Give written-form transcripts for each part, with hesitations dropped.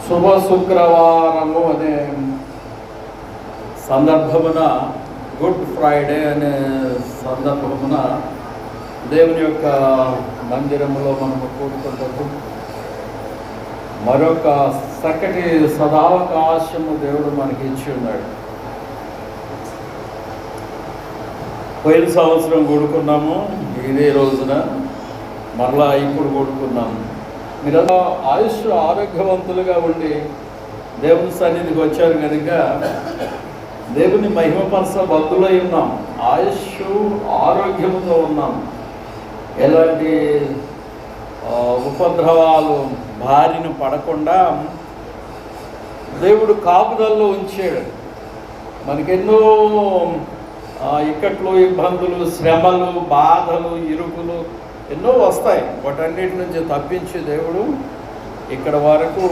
శుభ శుక్రవారము అనే సందర్భమున, గుడ్ ఫ్రైడే అనే సందర్భమున దేవుని యొక్క మందిరములో మనము కూడుకుంటూ మరొక చక్కటి సదావకాశము దేవుడు మనకి ఇచ్చి ఉన్నాడు. పోయిన సంవత్సరం కూడుకున్నాము, ఇదే రోజున మరలా ఇప్పుడు కూడుకున్నాము. మీరు ఆయుష్ ఆరోగ్యవంతులుగా ఉండి దేవుని సన్నిధికి వచ్చారు కనుక దేవుని మహిమపరచబద్దులై ఉన్నాం. ఆయుష్ ఆరోగ్యముతో ఉన్నాం. ఎలాంటి ఉపద్రవాలు బారిన పడకుండా దేవుడు కాపుదల్లో ఉంచాడు. మనకెన్నో ఇక్కట్లు, ఇబ్బందులు, శ్రమలు, బాధలు, ఇరుకులు ఎన్నో వస్తాయి. వాటన్నిటి నుంచి తప్పించి దేవుడు ఇక్కడ వరకు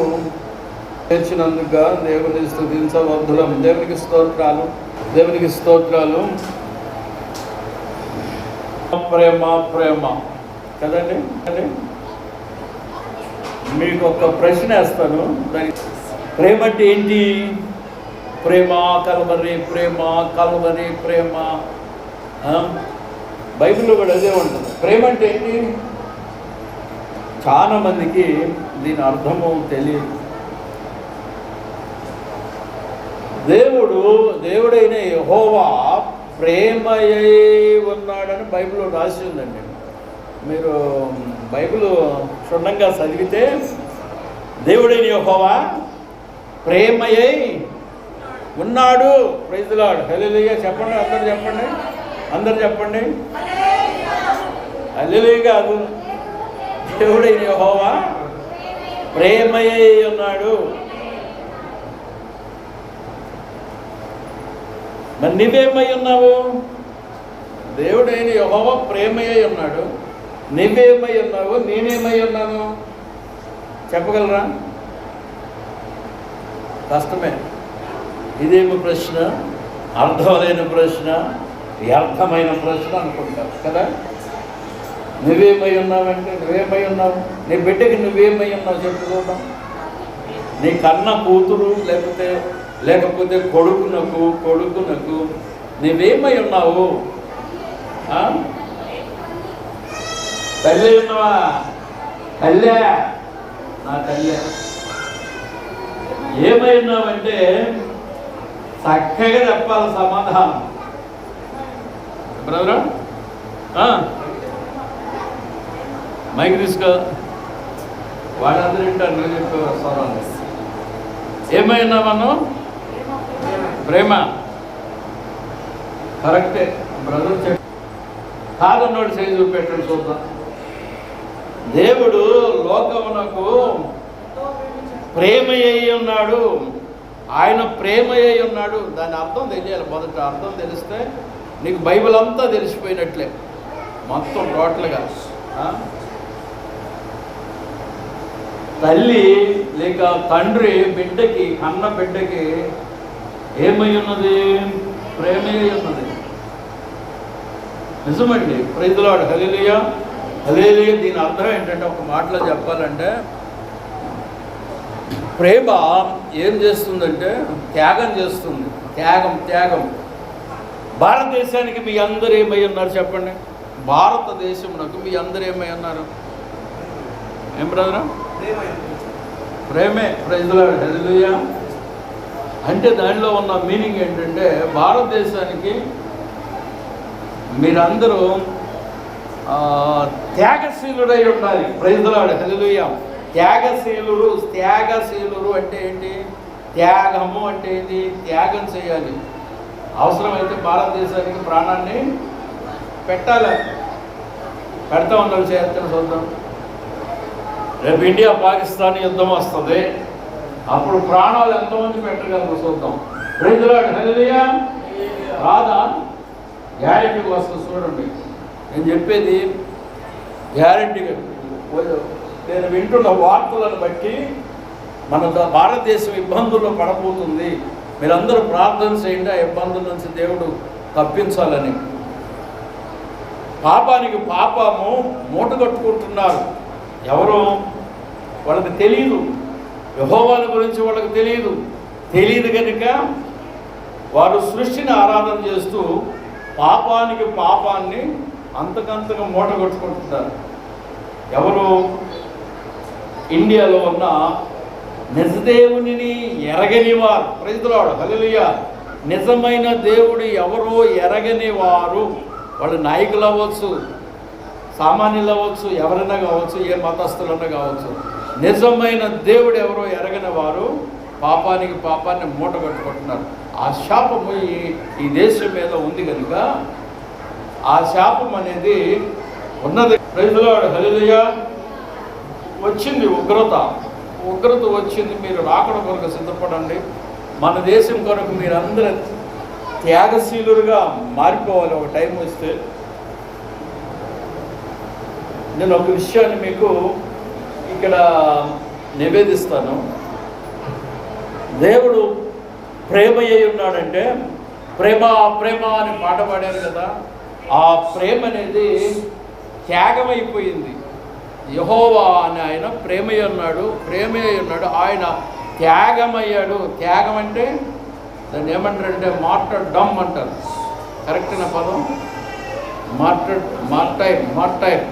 తెచ్చినందుకు దేవుని స్తుతించవద్దులం. దేవునికి స్తోత్రాలు, దేవునికి స్తోత్రాలు. ప్రేమ ప్రేమ కదండి. మీకు ఒక ప్రశ్న వేస్తాను. ప్రేమ అంటే ఏంటి? ప్రేమ కలవరి, ప్రేమ కలవరి, ప్రేమ. బైబిల్లో కూడా అదే ఉంటుంది. ప్రేమ అంటే ఏంటి? చాలా మందికి దీని అర్థము తెలియదు. దేవుడైన యెహోవా ప్రేమయై ఉన్నాడని బైబిల్లో రాసి ఉందండి. మీరు బైబిల్ క్షుణ్ణంగా చదివితే దేవుడైన యెహోవా ప్రేమయై ఉన్నాడు. Praise the lord. హల్లెలూయా చెప్పండి, అందరు చెప్పండి. హల్లెలూయా కాదు, దేవుడైన యెహోవా ప్రేమయై ఉన్నాడు. మరి నువ్వేమై ఉన్నావు? దేవుడైన యెహోవా ప్రేమయై ఉన్నాడు. నువ్వేమై ఉన్నావు? నేనేమై ఉన్నాను? చెప్పగలరా? కష్టమే. ఇదేమి ప్రశ్న? అర్థమైన ప్రశ్న, వ్యర్థమైన ప్రశ్న అనుకుంటారు కదా. నువ్వేమై ఉన్నావంటే నువ్వేమై ఉన్నావు? నీ బిడ్డకి నువ్వేమై ఉన్నావు చెప్పుకోవడం. నీ కన్న కూతురు లేకపోతే కొడుకునకు నువ్వేమై ఉన్నావు? తల్లి ఉన్నావా? తల్లే, నా తల్లే. ఏమై ఉన్నావంటే చక్కగా చెప్పాలి సమాధానం. బ్రదరా మైక్ తీసుకో, వాళ్ళందరూ వింటారు. నువ్వు చెప్పు సవాలు. ఏమై ఉన్నామను? ప్రేమ. కరెక్టే బ్రదర్ చెప్పు. కాదన్నోడు చేయి చూపెట్టాడు చూద్దాం. దేవుడు లోకమునకు ప్రేమయ్య ఉన్నాడు. ఆయన ప్రేమయ్య ఉన్నాడు. దాని అర్థం తెలియాలి. మొదట అర్థం తెలిస్తే నీకు బైబిల్ అంతా తెలిసిపోయినట్లే, మొత్తం టోటల్గా. తల్లి లేక తండ్రి కన్న బిడ్డకి ఏమై ఉన్నది? ప్రేమయ్య ఉన్నది. నిజమండి. Praise the lord. Hallelujah, hallelujah. దీని అర్థం ఏంటంటే, ఒక మాటలో చెప్పాలంటే, ప్రేమ ఏం చేస్తుందంటే త్యాగం చేస్తుంది. త్యాగం. భారతదేశానికి మీ అందరూ ఏమై ఉన్నారు చెప్పండి? భారతదేశమునకు మీ అందరూ ఏమై ఉన్నారు? ఏం బ్రదరా? ప్రేమే. Praise the lord. హల్లెలూయా. అంటే దానిలో ఉన్న మీనింగ్ ఏంటంటే, భారతదేశానికి మీరందరూ త్యాగశీలుడై ఉండాలి. Praise the lord. హల్లెలూయా. త్యాగశీలుడు అంటే ఏంటి? త్యాగము అంటే ఏంటి? త్యాగం చేయాలి. అవసరమైతే భారతదేశానికి ప్రాణాన్ని పెట్టాలి. పెడతా ఉన్నారు, చేస్తాను చూద్దాం. రేపు ఇండియా పాకిస్తాన్ యుద్ధం వస్తుంది, అప్పుడు ప్రాణాలు ఎంతమంది పెట్టగలరు చూద్దాం. Praise the lord. హల్లెలూయా. రాదా? గ్యారెంటీకి వస్తుంది. చూడండి, నేను చెప్పేది గ్యారెంటీగా. నేను వింటున్న వార్తలను బట్టి మన భారతదేశం ఇబ్బందుల్లో పడబోతుంది. మీరందరూ ప్రార్థన చేయండి, ఆ ఇబ్బందుల నుంచి దేవుడు తప్పించాలని. పాపానికి పాపము మూట కట్టుకుంటున్నారు. ఎవరు? వాళ్ళకి తెలియదు. యెహోవాను గురించి వాళ్ళకి తెలియదు కనుక వారు సృష్టిని ఆరాధన చేస్తూ పాపానికి పాపాన్ని అంతకంతగా మూట కొట్టుకుంటున్నారు. ఎవరు? ఇండియాలో ఉన్న నిజదేవుని ఎరగని వారు. ప్రైజ్ ది లార్డ్, హల్లెలూయా. నిజమైన దేవుడు ఎవరో ఎరగని వారు, వాళ్ళు నాయకులు అవ్వచ్చు, సామాన్యులు అవ్వచ్చు, ఎవరైనా కావచ్చు, ఏ మతస్థులన్నా కావచ్చు, నిజమైన దేవుడు ఎవరో ఎరగని వారు పాపానికి పాపాన్ని మూట కట్టుకుంటున్నారు. ఆ శాపము ఈ దేశం మీద ఉంది కనుక ఆ శాపం అనేది ఉన్నది. ప్రైజ్ ది లార్డ్, హల్లెలూయా. వచ్చింది ఉగ్రత వచ్చింది. మీరు రాకడ కొరకు సిద్ధపడండి. మన దేశం కొరకు మీరందరూ త్యాగశీలుగా మారిపోవాలి. ఒక టైం వస్తే నేను ఒక విషయాన్ని మీకు ఇక్కడ నివేదిస్తాను. దేవుడు ప్రేమ అయి ఉన్నాడంటే, ప్రేమ అని పాట పాడారు కదా, ఆ ప్రేమ అనేది త్యాగమైపోయింది. యెహోవా అని ఆయన ప్రేమ అయి ఉన్నాడు, ఆయన త్యాగమయ్యాడు. త్యాగం అంటే దాన్ని ఏమంటారంటే మార్టర్డమ్ అంటారు. కరెక్ట్ నా పదం? మార్టైర్.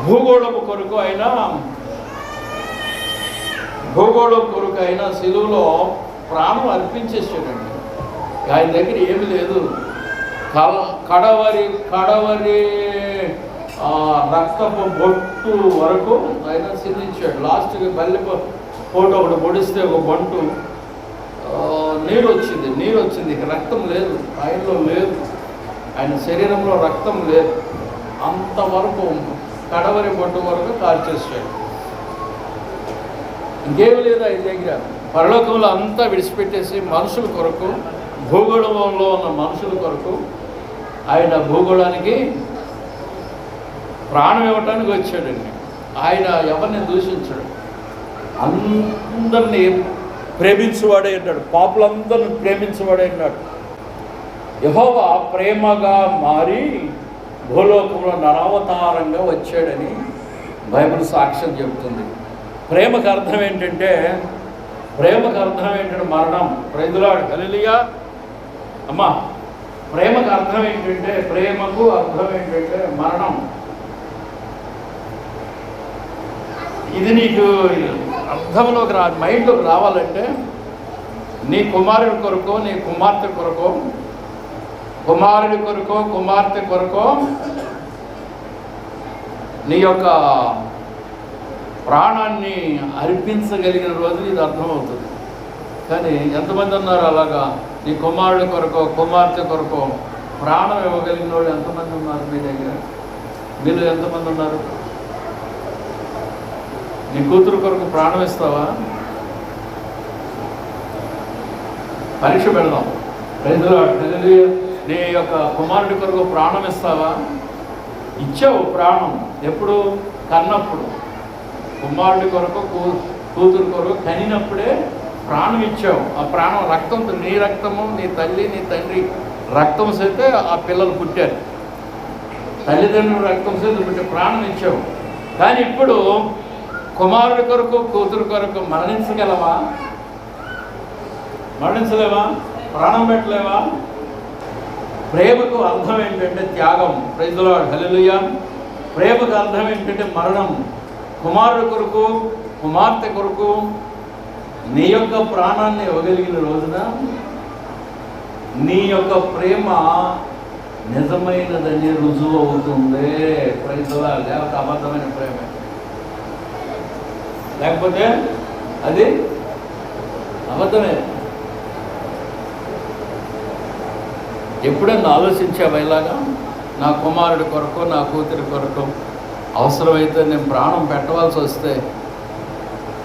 భూగోళపు కొరకు ఆయన సిలువలో ప్రాణం అర్పించేసాడండి. ఆయన దగ్గర ఏమి లేదు. కడవరి రక్తపు బొట్టు వరకు ఆయన సిద్ధించాడు. లాస్ట్కి బల్లి పోటు ఒకటి పొడిస్తే ఒక బంటు నీరు వచ్చింది. ఇక రక్తం లేదు, ఆయనలో లేదు, ఆయన శరీరంలో రక్తం లేదు. అంతవరకు కడవరి బొట్టు వరకు కాల్చేసాడు. ఇంకేమి లేదు ఆయన దగ్గర. పరలోకంలో అంతా విడిచిపెట్టేసి మనుషుల కొరకు, భూగోళంలో ఉన్న మనుషుల కొరకు ఆయన భూగోళానికి ప్రాణం ఇవ్వటానికి వచ్చాడండి. ఆయన ఎవరిని దూషించాడు, అందరినీ ప్రేమించేవాడే ఉన్నాడు, పాపులందరిని ప్రేమించేవాడే ఉన్నాడు. యెహోవా ప్రేమగా మారి భూలోకంలో నరావతారంగా వచ్చాడని బైబిల్ సాక్ష్యం చెబుతుంది. ప్రేమకు అర్థం ఏంటంటే మరణం. ప్రైజ్ ది లార్డ్, హల్లెలూయా. అమ్మా, ప్రేమకు అర్థం ఏంటంటే మరణం. ఇది నీకు అర్థంలోకి మైండ్లోకి రావాలంటే నీ కుమారుడి కొరకు, నీ కుమార్తె కొరకు, కుమార్తె కొరకు నీ యొక్క ప్రాణాన్ని అర్పించగలిగిన రోజు ఇది అర్థమవుతుంది. కానీ ఎంతమంది ఉన్నారు అలాగా? నీ కుమారుడి కొరకు, కుమార్తె కొరకు ప్రాణం ఇవ్వగలిగిన వాళ్ళు ఎంతమంది ఉన్నారు మీ దగ్గర? మీరు ఎంతమంది ఉన్నారు? నీ కూతురు కొరకు ప్రాణం ఇస్తావా? పరీక్ష పెడదాం. నీ యొక్క కుమారుడి కొరకు ప్రాణం ఇస్తావా? ఇచ్చావు ప్రాణం. ఎప్పుడు? కన్నప్పుడు. కుమారుడి కొరకు, కూతురు కొరకు కనినప్పుడే ప్రాణం ఇచ్చావు. ఆ ప్రాణం రక్తంతో, నీ రక్తము, నీ తల్లి, నీ తండ్రి రక్తం చేస్తే ఆ పిల్లలు పుట్టారు. తల్లిదండ్రులు రక్తం చేతి పుట్టే ప్రాణం ఇచ్చావు. కానీ ఇప్పుడు కుమారుడి కొరకు, కూతురు కొరకు మరణించగలవా? మరణించలేవా? ప్రాణం పెట్టలేవా? ప్రేమకు అర్థం ఏంటంటే త్యాగం. ప్రైజ్ ది లార్డ్, హల్లెలూయా. ప్రేమకు అర్థం ఏంటంటే మరణం. కుమారుడి కొరకు, కుమార్తె కొరకు నీ యొక్క ప్రాణాన్ని ఇవ్వగలిగిన రోజున నీ యొక్క ప్రేమ నిజమైనదని రుజువు అవుతుంది. Praise the lord. లేకపోతే అబద్ధమైన ప్రేమ, లేకపోతే అది అబద్ధమే. ఎప్పుడన్నా ఆలోచించావా ఇలాగా? నా కుమారుడి కొరకు, నా కూతురి కొరకు అవసరమైతే నేను ప్రాణం పెట్టవలసి వస్తే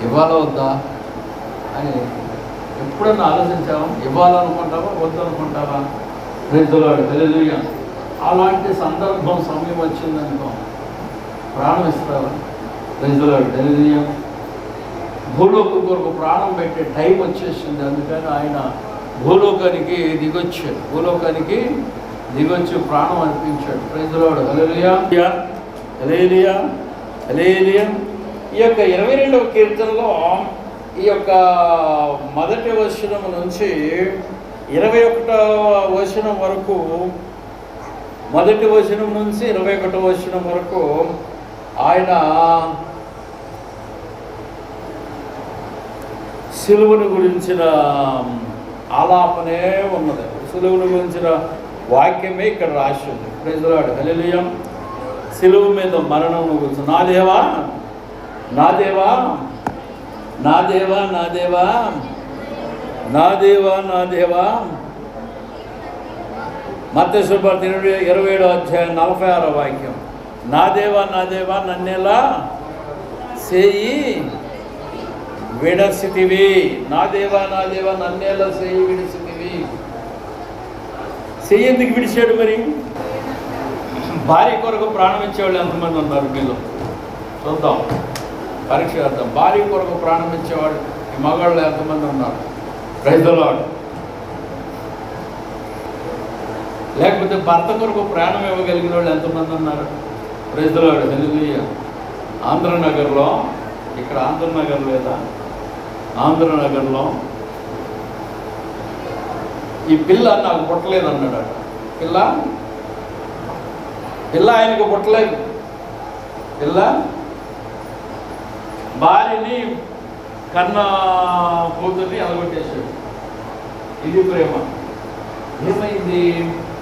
ఇవ్వాలా వద్దా అని ఎప్పుడన్నా ఆలోచించావా? ఇవ్వాలనుకుంటావా, వద్దనుకుంటావా? ప్రైజ్ ది లార్డ్, హల్లెలూయా. అలాంటి సందర్భం, సమయం వచ్చిందనుకో, ప్రాణం ఇస్తావా? ప్రైజ్ ది లార్డ్, హల్లెలూయా. భూలోకం కొరకు ప్రాణం పెట్టే టైం వచ్చేసింది. అందుకని ఆయన భూలోకానికి దిగొచ్చి ప్రాణం అర్పించాడు. Praise the lord, hallelujah, hallelujah, హల్లెలూయా. ఈ యొక్క 22వ కీర్తనలో ఈ యొక్క మొదటి వచనం నుంచి 21వ వచనం వరకు, మొదటి వచనం నుంచి 21వ వచనం వరకు ఆయన సిలువను గురించిన ఆలాపనే ఉన్నది. సిలువను గురించిన వాక్యమే ఇక్కడ రాసి ఉంది. ప్రైజ్ ది లార్డ్, హల్లెలూయా. సిలువ మీద మరణం గురించి, నా దేవా నా దేవా నా దేవా నా దేవా నా దేవా నా దేవా. మత్తయి సువార్త 27వ అధ్యాయం 46వ వాక్యం, నా దేవా నన్నెలా చేయి విడసితివి. నా దేవా నన్నేలా చేయి విడిసితివి. చెయ్యి ఎందుకు విడిచాడు మరి? భార్య కొరకు ప్రాణం ఇచ్చేవాళ్ళు ఎంతమంది ఉన్నారు వీళ్ళు? చూద్దాం, పరీక్ష చేద్దాం. భార్య కొరకు ప్రాణం ఇచ్చేవాళ్ళు ఈ మగాళ్ళు ఎంతమంది ఉన్నారు? Praise the lord. లేకపోతే భర్త కొరకు ప్రాణం ఇవ్వగలిగిన వాళ్ళు ఎంతమంది ఉన్నారు? Praise the lord, hallelujah. ఆంధ్రనగర్లో, ఇక్కడ ఆంధ్రనగర్ లేదా, ఆంధ్రనగర్లో ఈ పిల్ల నాకు పుట్టలేదు అన్నాడు. పిల్ల ఆయనకు పుట్టలేదు. పిల్ల భార్యని కన్న కూతుర్ని అలగొట్టేశాడు. ఇది ప్రేమ. ఏమైంది?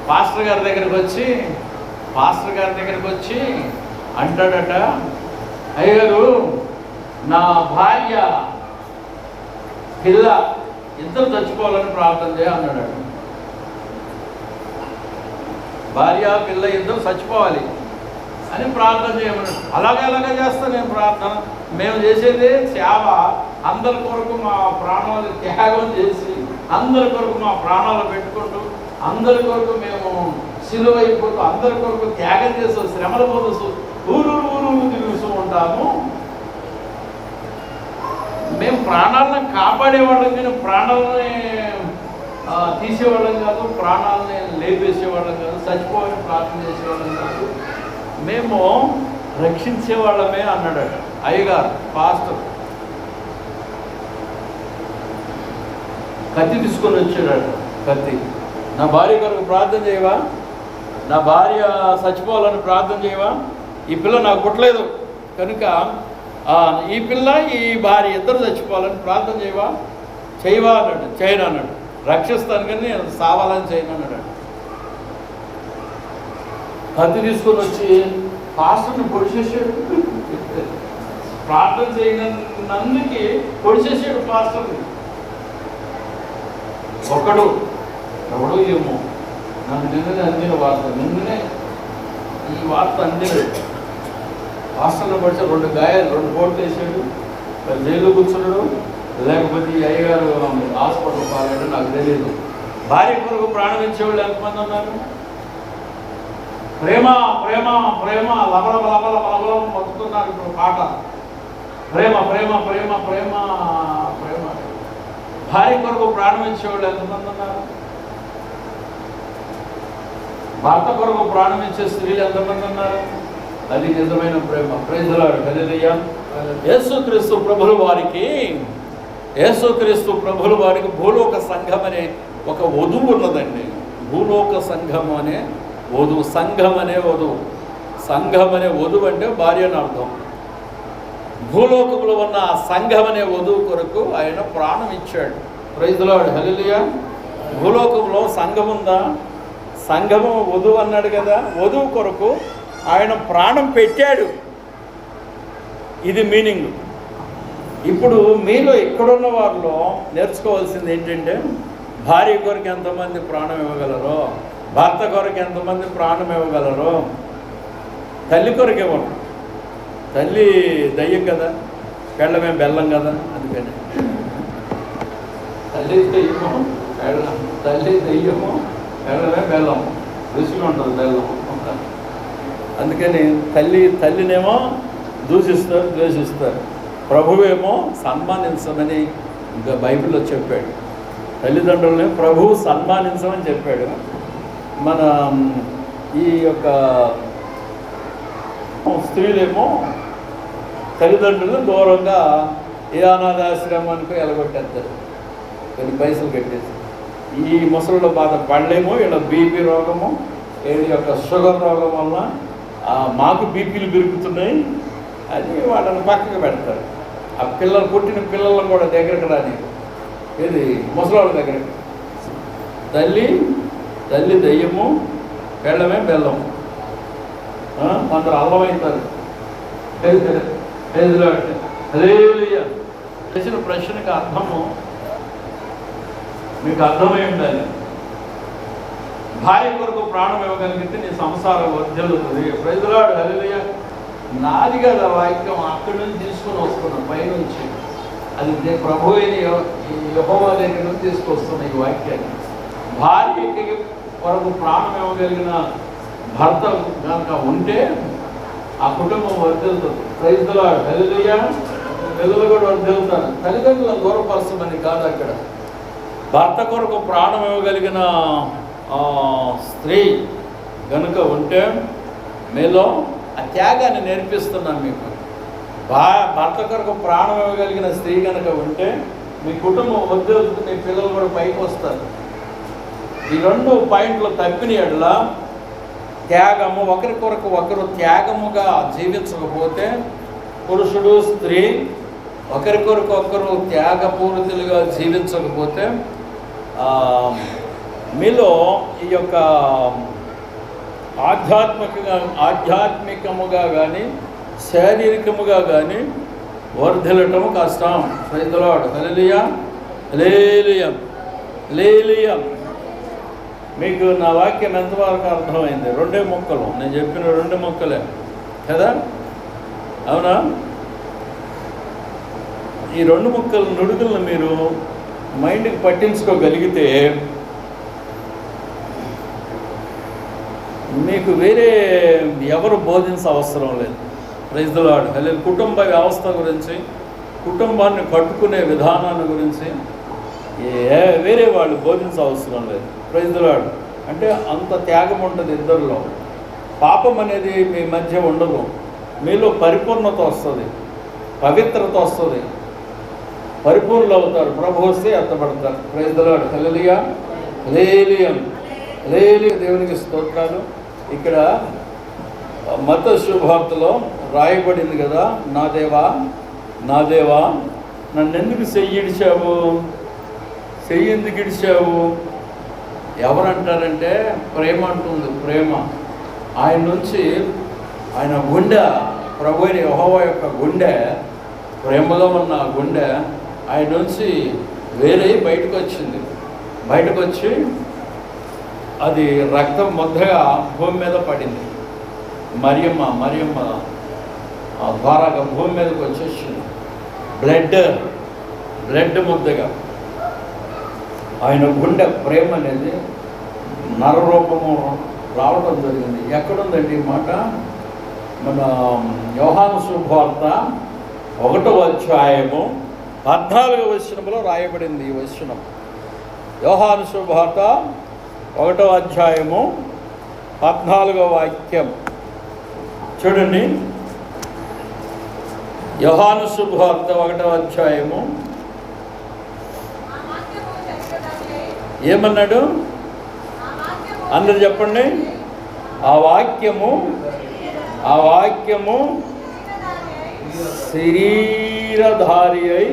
పాస్టర్ గారి దగ్గరికి వచ్చి అంటాడట, అయ్యగారు నా భార్య పిల్ల ఇద్దరు చచ్చిపోవాలని ప్రార్థన చేయ అన్నాడు. భార్య పిల్ల ఇద్దరు చచ్చిపోవాలి అని ప్రార్థన చేయమన్నాడు. అలాగే చేస్తాను నేను ప్రార్థన. మేము చేసేది సేవ. అందరి కొరకు మా ప్రాణాలు త్యాగం చేసి, అందరి కొరకు మా ప్రాణాలు పెట్టుకుంటూ, అందరి కొరకు మేము సిలువైపోతూ, అందరి కొరకు త్యాగం చేస్తూ, శ్రమలు పొందుతూ, ఊరు తిరుగుతూ ఉంటాము. మేము ప్రాణాలను కాపాడేవాళ్ళం కానీ ప్రాణాలని తీసేవాళ్ళం కాదు, ప్రాణాలని లేపేసేవాళ్ళం కాదు, చచ్చిపోవాలని ప్రార్థన చేసేవాళ్ళం కాదు, మేము రక్షించేవాళ్ళమే అన్నాడు అయ్యగారు. పాస్టర్ కత్తి తీసుకొని వచ్చాడట. కత్తి, నా భార్య కొరకు ప్రార్థన చేయవా? నా భార్య చచ్చిపోవాలని ప్రార్థన చేయవా? ఈ పిల్ల నాకు పుట్టలేదు కనుక ఈ పిల్ల ఈ భార్య ఇద్దరు చచ్చిపోవాలని ప్రార్థన చేయవా అన్నాడు. చేయను అన్నాడు. రక్షిస్తాను కానీ నేను సావాలని చేయను అన్నాడు. కత్తి తీసుకొని వచ్చి పాస్టర్ని పొడిచేసాడు. ప్రార్థన చేయనందుకి పొడిచేసాడు పాస్టర్ని. ఎవడో ఏమో నాకు నిన్ననే అందిన వార్త, నిన్ననే ఈ వార్త అందినాడు. హాస్టల్లో పడితే 2 గాయాలు, 2 కోట్లు వేసాడు, జైలు కూర్చున్నాడు. లేకపోతే ఈ అయ్యగారు హాస్పిటల్ పాలాడు, నాకు తెలియదు. భార్య కొరకు ప్రాణం ఇచ్చేవాళ్ళు ఎంతమంది ఉన్నారు? ప్రేమ ప్రేమ ప్రేమ లబలబ లబల బలబలం మొత్తుతున్నారు ఇప్పుడు పాట. ప్రేమ ప్రేమ ప్రేమ ప్రేమ ప్రేమ. భార్య కొరకు ప్రాణం ఇచ్చేవాళ్ళు ఎంతమంది ఉన్నారు? భర్త కొరకు ప్రాణం ఇచ్చే స్త్రీలు ఎంతమంది ఉన్నారు? అది నిజమైన ప్రేమ. ప్రైజ్ ది లార్డ్, హల్లెలూయా. యేసుక్రీస్తు ప్రభుల వారికి భూలోక సంఘం అనే ఒక వధువు ఉన్నదండి. భూలోక సంఘం అనే వధువు, సంఘం అనే వధువు. సంఘం అనే వధువు అంటే భార్య అని అర్థం. భూలోకంలో ఉన్న ఆ సంఘం అనే వధువు కొరకు ఆయన ప్రాణం ఇచ్చాడు. ప్రైజ్ ది లార్డ్, హల్లెలూయా. భూలోకంలో సంఘం ఉందా? సంఘము వధువు అన్నాడు కదా, వధువు కొరకు ఆయన ప్రాణం పెట్టాడు. ఇది మీనింగ్. ఇప్పుడు మీలో ఇక్కడున్న వారిలో నేర్చుకోవాల్సింది ఏంటంటే, భార్య కొరకు ఎంతమంది ప్రాణం ఇవ్వగలరో, భర్త కొరకు ఎంతమంది ప్రాణం ఇవ్వగలరో. తల్లి కొరకు ఇవ్వరు. తల్లి దయ్యం కదా, పెళ్ళమే బెల్లం కదా, అందుకని తల్లి దయ్యము, పెళ్ళమే బెల్లం, రుచిగా ఉంటుంది బెల్లం. అందుకని తల్లినేమో దూషిస్తారు, ద్వేషిస్తారు. ప్రభువేమో సన్మానించమని ఇంకా బైబిల్లో చెప్పాడు. తల్లిదండ్రులని ప్రభువు సన్మానించమని చెప్పాడు. మన ఈ యొక్క స్త్రీలేమో తల్లిదండ్రులను దూరంగా ఏ అనాథాశ్రమానికి ఎలగొట్టేస్తారు, కొన్ని పైసలు కట్టేసి. ఈ ముసలిలో బాధ పడలేమో, వీళ్ళ బీపీ రోగము, వీళ్ళ యొక్క షుగర్ రోగం వల్ల మాకు బీపీలు పెరుగుతున్నాయి అని వాళ్ళని పక్కకు పెడతారు. ఆ పిల్లలు పుట్టిన పిల్లలను కూడా దగ్గరకు రాని, ఏది ముసలివాళ్ళ దగ్గరికి. తల్లి దయ్యము, బెల్లమే బెల్లము. కొందరు అల్లం అవుతారు. చేసిన ప్రశ్నకి అర్థము మీకు అర్థమై ఉండాలి. భార్య కొరకు ప్రాణం ఇవ్వగలిగితే నీ సంసారం వర్ధిల్లుతుంది. ప్రజలాడు హల్లెలూయా. నాది కదా వాక్యం, అక్కడి నుంచి తీసుకొని వస్తున్నాం, పైనుంచి. అది ప్రభు అయిన యెహోవా దగ్గర నుంచి తీసుకొస్తున్న ఈ వాక్యాన్ని. భార్యకి కొరకు ప్రాణం ఇవ్వగలిగిన భర్త కనుక ఉంటే ఆ కుటుంబం వర్ధిల్లుతుంది. ప్రజలాడు హల్లెలూయా. పిల్లలు కూడా వర్ధిల్లుతారు. తల్లిదండ్రులను దూరపరచమని కాదు అక్కడ. భర్త కొరకు ప్రాణం ఇవ్వగలిగిన స్త్రీ కనుక ఉంటే మీలో ఆ త్యాగాన్ని నేర్పిస్తున్నాను మీకు. భర్త కొరకు ప్రాణం ఇవ్వగలిగిన స్త్రీ కనుక ఉంటే మీ కుటుంబం వర్ధిల్లుతుంది, మీ పిల్లలు కూడా పైకి వస్తారు. ఈ 2 పాయింట్లు తప్పిన ఎడల త్యాగము, ఒకరి కొరకు ఒకరు త్యాగముగా జీవించకపోతే, పురుషుడు స్త్రీ ఒకరి కొరకు ఒకరు త్యాగపూరితులుగా జీవించకపోతే మీలో ఈ యొక్క ఆధ్యాత్మికముగా కానీ శారీరకముగా కానీ వర్ధిల్లటము కష్టం. Praise the lord. Hallelujah, hallelujah, hallelujah. మీకు నా వాక్యం ఎంతవరకు అర్థమైంది? 2 ముక్కలు నేను చెప్పిన 2 ముక్కలే కదా, అవునా? ఈ 2 ముక్కల నుడుగులను మీరు మైండ్కి పట్టించుకోగలిగితే మీకు వేరే ఎవరు బోధించ అవసరం లేదు. Praise the lord. హల్లెలూయా. కుటుంబ వ్యవస్థ గురించి, కుటుంబాన్ని కట్టుకునే విధానాన్ని గురించి వేరే వాళ్ళు బోధించ అవసరం లేదు. Praise the lord. అంటే అంత త్యాగం ఉంటుంది ఇద్దరిలో. పాపం అనేది మీ మధ్య ఉండదు. మీలో పరిపూర్ణత వస్తుంది, పవిత్రత వస్తుంది, పరిపూర్ణులు అవుతారు. ప్రభు వస్తే ఎత్తబడతారు. Praise the lord. Hallelujah, hallelujah, hallelujah. దేవునికి స్తోత్రాలు. ఇక్కడ మత్తయి శుభవార్తలో రాయబడింది కదా, నా దేవా నా దేవా నన్ను ఎందుకు చెయ్యిడిచావు, చెయ్యి ఎందుకు ఇడిచావు? ఎవరంటారంటే ప్రేమ అంటుంది. ప్రేమ ఆయన నుంచి, ఆయన గుండె, ప్రభు అయిన యెహోవా యొక్క గుండె, ప్రేమలో ఉన్న గుండె ఆయన నుంచి వేరే బయటకు వచ్చింది. బయటకు వచ్చి అది రక్తం ముద్దగా భూమి మీద పడింది. మరియమ్మ ద్వారా భూమి మీదకి వచ్చేసింది. బ్లడ్ ముద్దగా ఆయన గుండె ప్రేమ అనేది నరరూపము రావడం జరిగింది. ఎక్కడుందండి ఈ మాట? మన యోహాను శుభవార్త 1వ అధ్యాయము 14వ వచనంలో రాయబడింది ఈ వచనం. యోహాను శుభవార్త 1వ అధ్యాయము 14వ వాక్యం చూడండి. యోహాను శుభవార్త 1వ అధ్యాయము ఏమన్నాడు? అందరు చెప్పండి. ఆ వాక్యము శరీరధారి అయి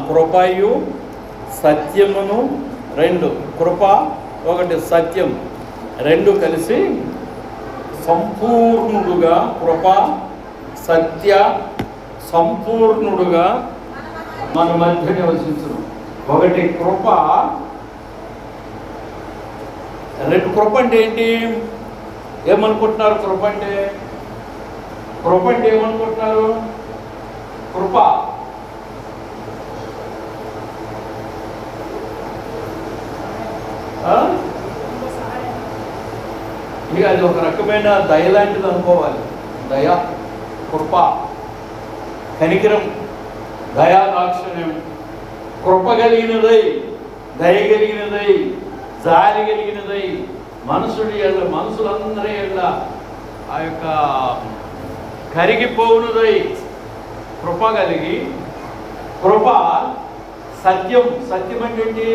కృపయు సత్యమును, 2 కృప 1 సత్యం 2 కలిసి సంపూర్ణుడుగా, కృప సత్య సంపూర్ణుడుగా మన మధ్య నివసించును. 1 కృప, 2 కృప అంటే ఏంటి? ఏమనుకుంటున్నారు? కృప అంటే ఏమనుకుంటున్నారు? కృప ఇక అది ఒక రకమైన దయ లాంటిది అనుకోవాలి. దయ, కృప, కనికరం, దయా దాక్షిణ్యం, కృప కలిగినదై, దయ కలిగినదై, జాలి కలిగినదై, మనుషులందరి ఎడల ఆ యొక్క కరిగిపోవునదై కృప కలిగి, కృప సత్యం. సత్యం అంటే ఏంటి?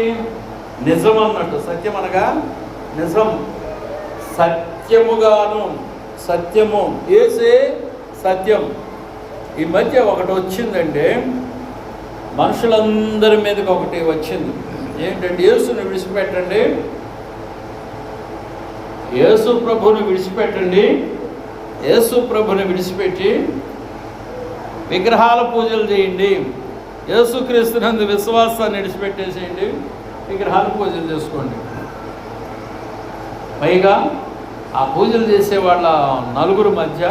నిజం అన్నట్టు. సత్యం అనగా నిజం. సత్యముగాను, సత్యము యేసే సత్యం. ఈ మధ్య ఒకటి వచ్చిందంటే మనుషులందరి మీదకి ఒకటి వచ్చింది. ఏంటంటే యేసుని విడిచిపెట్టండి, యేసు ప్రభుని విడిచిపెట్టండి, యేసు ప్రభుని విడిచిపెట్టి విగ్రహాల పూజలు చేయండి, యేసుక్రీస్తునందు విశ్వాసాన్ని విడిచిపెట్టేసేయండి, విగ్రహాల పూజలు చేసుకోండి. పైగా ఆ పూజలు చేసే వాళ్ళ నలుగురు మధ్య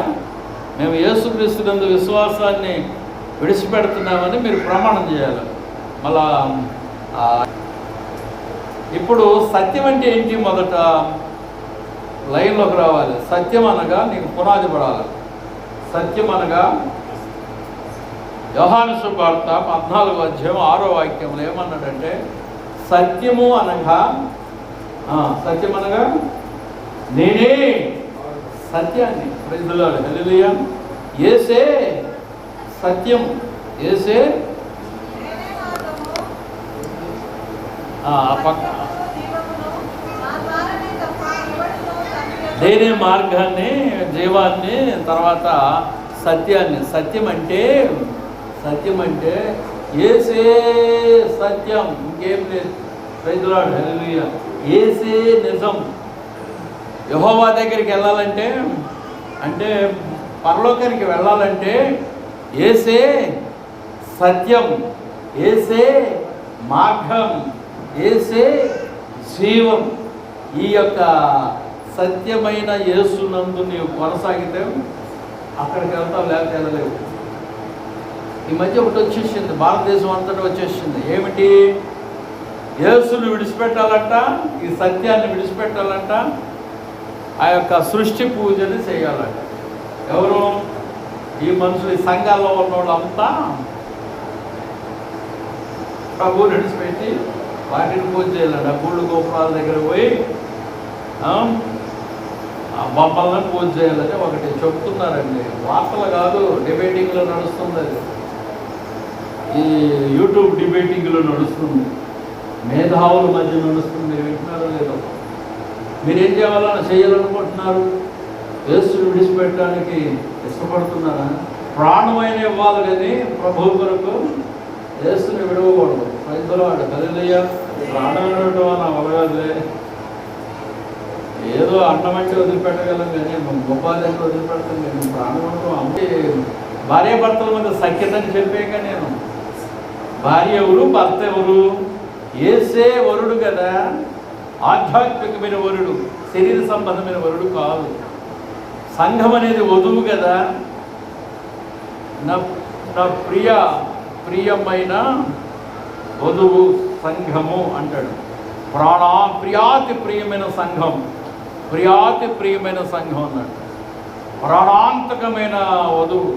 మేము యేసుక్రీస్తునందు విశ్వాసాన్ని విడిచిపెడుతున్నామని మీరు ప్రమాణం చేయాలి. మళ్ళా ఇప్పుడు సత్యం అంటే ఏంటి? మొదట లైన్లోకి రావాలి. సత్యం అనగా నీకు పునాది పడాలి. సత్యం అనగా యోహాను సువార్త 14వ అధ్యాయం 6వ వాక్యంలో ఏమన్నాడంటే, సత్యము అనగా నేనే సత్యాన్ని. Praise the lord, hallelujah. యేసే సత్యం, యేసే నేనే మార్గాన్ని, జీవాన్ని, తర్వాత సత్యాన్ని. సత్యం అంటే యేసే సత్యం, ఇంకేం లేదు. Praise the lord, hallelujah. యేసే నిజం. యెహోవా దగ్గరికి వెళ్ళాలంటే, అంటే పరలోకానికి వెళ్ళాలంటే యేసే సత్యం, యేసే మార్గం, యేసే జీవం. ఈ యొక్క సత్యమైన యేసునందు నీవు కొనసాగితే అక్కడికి వెళ్తావు, లేకపోతే వెళ్ళలేవు. ఈ మధ్య ఒకటి వచ్చేసింది, భారతదేశం అంతటా వచ్చేసింది. ఏమిటి? యేసుని విడిచిపెట్టాలంట, ఈ సత్యాన్ని విడిచిపెట్టాలంట, ఆ యొక్క సృష్టి పూజని చేయాలంట. ఎవరు? ఈ మనుషులు, ఈ సంఘాల్లో ఉన్న వాళ్ళంతా ప్రభువుని విడిచిపెట్టి వాటిని పూజ చేయాలంట. గుళ్ళు గోపురాల దగ్గర పోయి బొమ్మలను పూజ చేయాలంటే ఒకటి చెప్తున్నారండి. వార్తలు కాదు, డిబేటింగ్లో నడుస్తుంది. అది ఈ యూట్యూబ్ డిబేటింగ్లో నడుస్తుంది, మేధావుల మధ్య నడుస్తుంది. మీరు వింటున్నారో లేదో? మీరేం చేయాలనుకుంటున్నారు? యేసుని విడిచిపెట్టడానికి ఇష్టపడుతున్నారా? ప్రాణమైన ఇవ్వాలి కానీ ప్రభువు కొరకు యేసుని విడవకూడదు. ప్రైజ్ ది లార్డ్, హల్లెలూయా. ప్రాణం విడవడం అని అవగాదులే. ఏదో అన్నం అంటే వదిలిపెట్టగలం కానీ గొప్పది అంటే వదిలిపెడతాం కానీ ప్రాణం విడవడం అంటే భార్యాభర్తల మధ్య సఖ్యతని చెప్పాక నేను భార్య ఎవరు, భర్త ఎవరు? యేసే వరుడు కదా, ఆధ్యాత్మికమైన వరుడు, శరీర సంబంధమైన వరుడు కాదు. సంఘం అనేది వధువు కదా. నా ప్రియమైన వధువు సంఘము అంటాడు. ప్రియాతి ప్రియమైన సంఘం, ప్రియాతి ప్రియమైన సంఘం అన్నాడు. ప్రాణాంతకమైన వధువు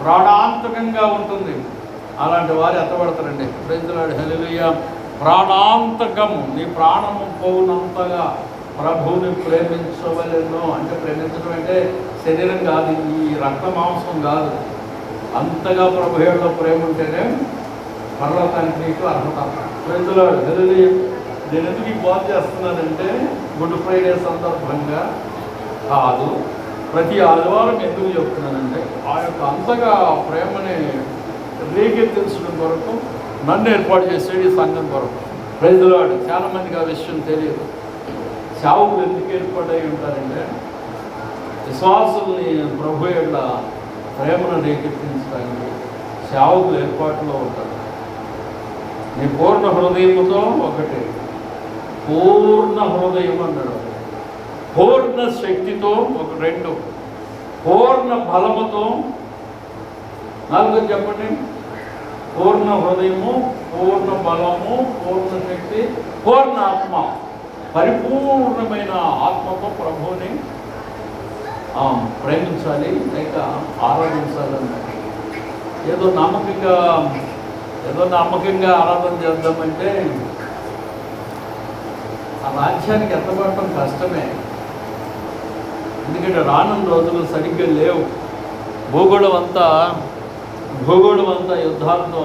ప్రాణాంతకంగా ఉంటుంది. అలాంటి వారు ఎత్తబడతారండి. ప్రైజ్ ది లార్డ్, హల్లెలూయా. ప్రాణాంతకము, నీ ప్రాణము పోవునంతగా ప్రభువుని ప్రేమించవలెను. అంటే ప్రేమించడం అంటే శరీరం కాదు, ఈ రక్త మాంసం కాదు. అంతగా ప్రభువులో ప్రేమ ఉంటేనే పరలోకానికి నీకు అర్హత. ప్రైజ్ ది లార్డ్, హల్లెలూయా. నేను ఎందుకు ఈ బాధ చేస్తున్నానంటే గుడ్ ఫ్రైడే సందర్భంగా కాదు, ప్రతి ఆదివారం ఎందుకు చెప్తున్నానంటే ఆ యొక్క అంతగా ప్రేమని రేకెత్తించడం కొరకు నన్ను ఏర్పాటు చేసేది ఈ సంఘం కొరకు. Praise the lord. చాలామందికి ఆ విషయం తెలియదు. సేవకులు ఎందుకు ఏర్పాటై ఉంటారంటే విశ్వాసుల్ని ప్రభు యొక్క ప్రేమను రేకెత్తించడానికి సేవకులు ఏర్పాటులో ఉంటారు. నీ పూర్ణ హృదయముతో ఒకటి, పూర్ణ హృదయం అన్నాడు. పూర్ణ శక్తితో ఒక 2, పూర్ణ బలముతో 4 చెప్పండి. పూర్ణ హృదయము, పూర్ణ బలము, పూర్ణ శక్తి, పూర్ణ ఆత్మ. పరిపూర్ణమైన ఆత్మతో ప్రభువుని ప్రేమించాలి, లేక ఆరాధించాలన్నమాట. ఏదో నమ్మకంగా ఆరాధన చేద్దామంటే ఆ రాజ్యానికి ఎత్తబడటం కష్టమే. ఎందుకంటే రానున్న రోజులు సరిగ్గా లేవు. భూగోళం అంతా యుద్ధాలతో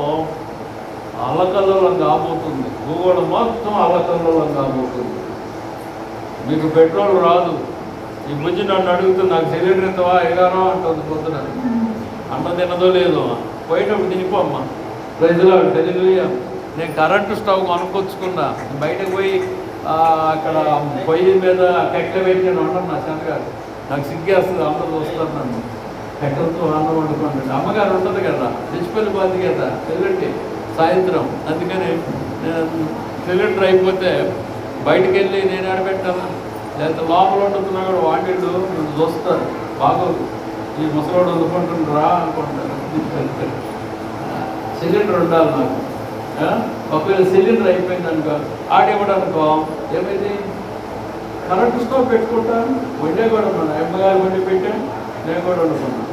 అల్లకల్లోలం కాబోతుంది. భూగోళం మొత్తం అల్లకల్లోలం కాబోతుంది. మీకు పెట్రోల్ రాదు. ఈ బుజ్జి నన్ను అడుగుతుంది, నాకు సిలిండర్ ఇస్తావా ఎగారో అంటుంది పొద్దున. అన్న తినదో లేదో పోయేటప్పుడు తినిపోమ్మా. ప్రజలు హల్లెలూయా. నేను కరెంటు స్టవ్ కొనుక్కొచ్చుకున్నా. బయటకు పోయి అక్కడ పొయ్యి మీద కట్టెలు పెట్టి నేను ఉండను. నా చెంతగారు నాకు సిగ్గేస్తుంది. అందరూ చూస్తారు నన్ను కట్టెలతో అన్నం వండుకోండి. అమ్మగారు ఉంటుంది కదా, తెచ్చిపల్లి బాధ్య కదా వెళ్ళండి సాయంత్రం. అందుకని నేను సిలిండర్ అయిపోతే బయటికి వెళ్ళి నేను ఆడబెట్టాను. లేకపోతే లోపల వండుతున్నా కూడా వాటిళ్ళు నేను చూస్తారు. బాగోదు, ఈ ముసలోడు వండుకుంటుండ్రా అనుకుంటారు. సిలిండర్ ఉండాలి నాకు. ఒకవేళ సిలిండర్ అయిపోయింది అనుకో, ఆడివ్వడానుకో ఏమైంది, కరెంటు స్టవ్ పెట్టుకుంటాను. వండే కూడా ఉన్నాను. అమ్మగారు వండి పెట్టాను, నేను కూడా వండుకున్నాను.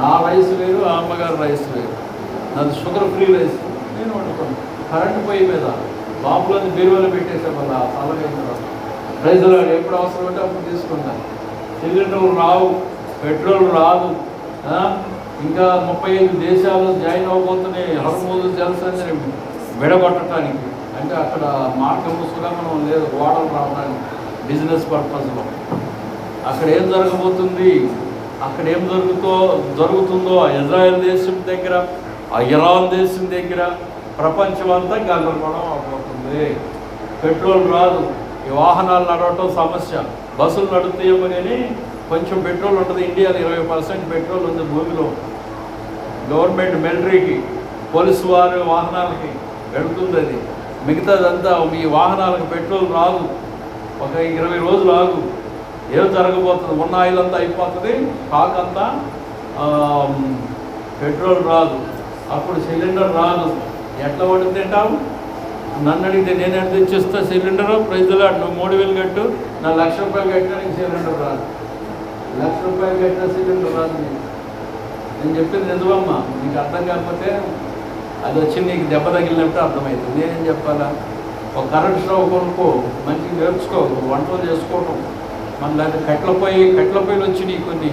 నా రైస్ వేరు, ఆ అమ్మగారు రైస్ వేరు. నాది షుగర్ ఫ్రీ రైస్, నేను వండుకున్నాను. కరెంటు పొయ్యి మీద బాంబులని బీరువాలో పెట్టేసాం వల్ల అలాగైన తర్వాత రైతులు ఎప్పుడు అవసరం ఉంటే అప్పుడు తీసుకుంటాను. సిలిండర్లు రావు, పెట్రోల్ రాదు. ఇంకా 35 దేశాలు జాయిన్ అవ్వబోతున్నాయి హర్మూజు జలసంధిని విడగొట్టడానికి. అంటే అక్కడ మార్గము సుగమనం లేదు ఓడలు రావడానికి బిజినెస్ పర్పస్లో. అక్కడ ఏం జరగబోతుంది, అక్కడ ఏం జరుగుతుందో ఇజ్రాయెల్ దేశం దగ్గర, ఇరాన్ దేశం దగ్గర ప్రపంచం అంతా గందరగోళం అవబోతుంది. పెట్రోల్ రాదు. ఈ వాహనాలు నడవటం సమస్య. బస్సులు నడుస్తాయేమో కానీ కొంచెం పెట్రోల్ ఉంటుంది. ఇండియాలో 20% పెట్రోల్ ఉంది భూమిలో. గవర్నమెంట్ మిలిటరీకి, పోలీసు వారి వాహనాలకి వెళుతుంది అది. మిగతాదంతా మీ వాహనాలకు పెట్రోల్ రాదు. ఒక 20 రోజులు ఆగు, ఏం జరగబోతుంది. ఉన్న ఆయిల్ అంతా అయిపోతుంది, స్టాక్ అంతా, పెట్రోల్ రాదు. అప్పుడు సిలిండర్ రాదు. ఎట్లా వండి తింటావు? నన్ను అడిగితే నేను ఎంత తెచ్చిస్తా సిలిండరు. ప్రజలు నువ్వు 3000 కట్టు, నా 1,00,000 రూపాయలు కట్టినా నీకు సిలిండర్ రాదు. 1,00,000 రూపాయలు కట్టినా సిలిండర్ రాదు. నేను చెప్పింది నిజమమ్మా. నీకు అర్థం కాకపోతే అది వచ్చి నీకు దెబ్బ తగిలినట్టు అర్థమవుతుంది. నేనేం చెప్పాలా? ఒక కరెంట్ స్టవ్ కొనుక్కో, మంచిగా నేర్చుకో, వంటలు చేసుకోవటం. మన లేదా కట్టెల పొయ్యిలు వచ్చి నీకు కొన్ని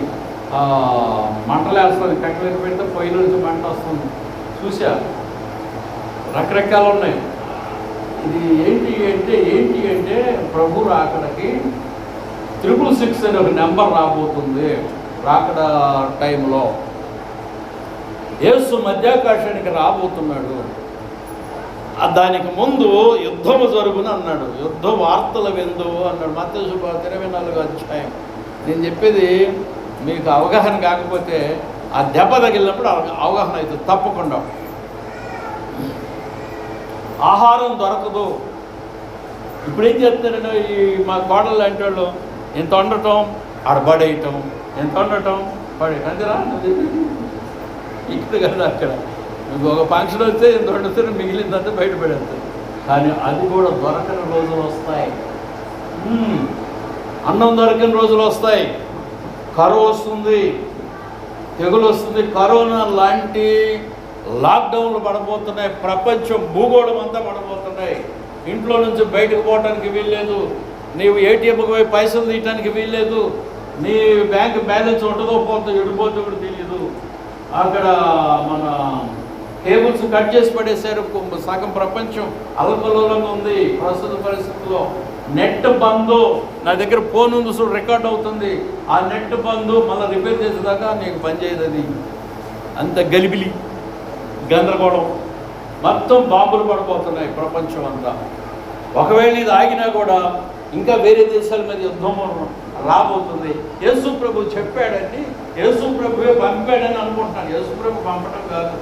మంటలు వేస్తుంది. కట్టెలకు పెడితే పొయ్యిలో నుంచి మంట వస్తుంది. చూసా, రకరకాలు ఉన్నాయి. ఇది ఏంటి అంటే ప్రభు రాకడకి 666 అనే ఒక నెంబర్ రాబోతుంది. రాకడ టైంలో యేసు మధ్యాకాశానికి రాబోతున్నాడు. దానికి ముందు యుద్ధము జరుగును అన్నాడు. యుద్ధ వార్తలు విందు అన్నాడు. మత్తయి సువార్త 24వ అధ్యాయం. నేను చెప్పేది మీకు అవగాహన కాకపోతే ఆ దెబ్బ తగిలినప్పుడు అవగాహన అవుతుంది తప్పకుండా. ఆహారం దొరకదు. ఇప్పుడేం చెప్తారంటే ఈ మా కోడలు లాంటి వాళ్ళు ఎంత వండటం ఆడబడేయటం, ఎంత వండటం పడేయటం. అంతేనా? ఇక్కడ కదా అక్కడ మీకు ఒక ఫంక్షన్ వస్తే ఎంత వండుతారు, మిగిలిందంతా బయటపడేస్తారు. కానీ అది కూడా దొరకని రోజులు వస్తాయి. అన్నం దొరకని రోజులు వస్తాయి. కరువు వస్తుంది, తెగులు వస్తుంది. కరోనా లాంటి లాక్డౌన్లు పడబోతున్నాయి. ప్రపంచం భూగోళం అంతా పడబోతున్నాయి. ఇంట్లో నుంచి బయటకు పోవడానికి వీల్లేదు. నీవు ఏటీఎంకి పోయి పైసలు తీయటానికి వీల్లేదు. నీ బ్యాంక్ బ్యాలెన్స్ ఉంటుందో పోతుందో ఎడిపోతుందో కూడా తెలియదు. అక్కడ మన కేబుల్స్ కట్ చేసి పడేశారు. సగం ప్రపంచం అల్లకల్లోలంగా ఉంది ప్రస్తుత పరిస్థితుల్లో. నెట్ బందు, నా దగ్గర ఫోన్ ఉంది చూడు, రికార్డ్ అవుతుంది. ఆ నెట్ బందు మళ్ళీ రిపేర్ చేసేదాకా నీకు పనిచేయదు. అది అంత గలిబిలి, గందరగోళం, మొత్తం బాంబులు పడిపోతున్నాయి ప్రపంచం అంతా. ఒకవేళ ఇది ఆగినా కూడా ఇంకా వేరే దేశాల మీద యుద్ధం రాబోతుంది. యేసు ప్రభు చెప్పాడని, యేసు ప్రభువే పంపాడని అనుకుంటున్నాను. యేసు ప్రభు పంపడం కాదు,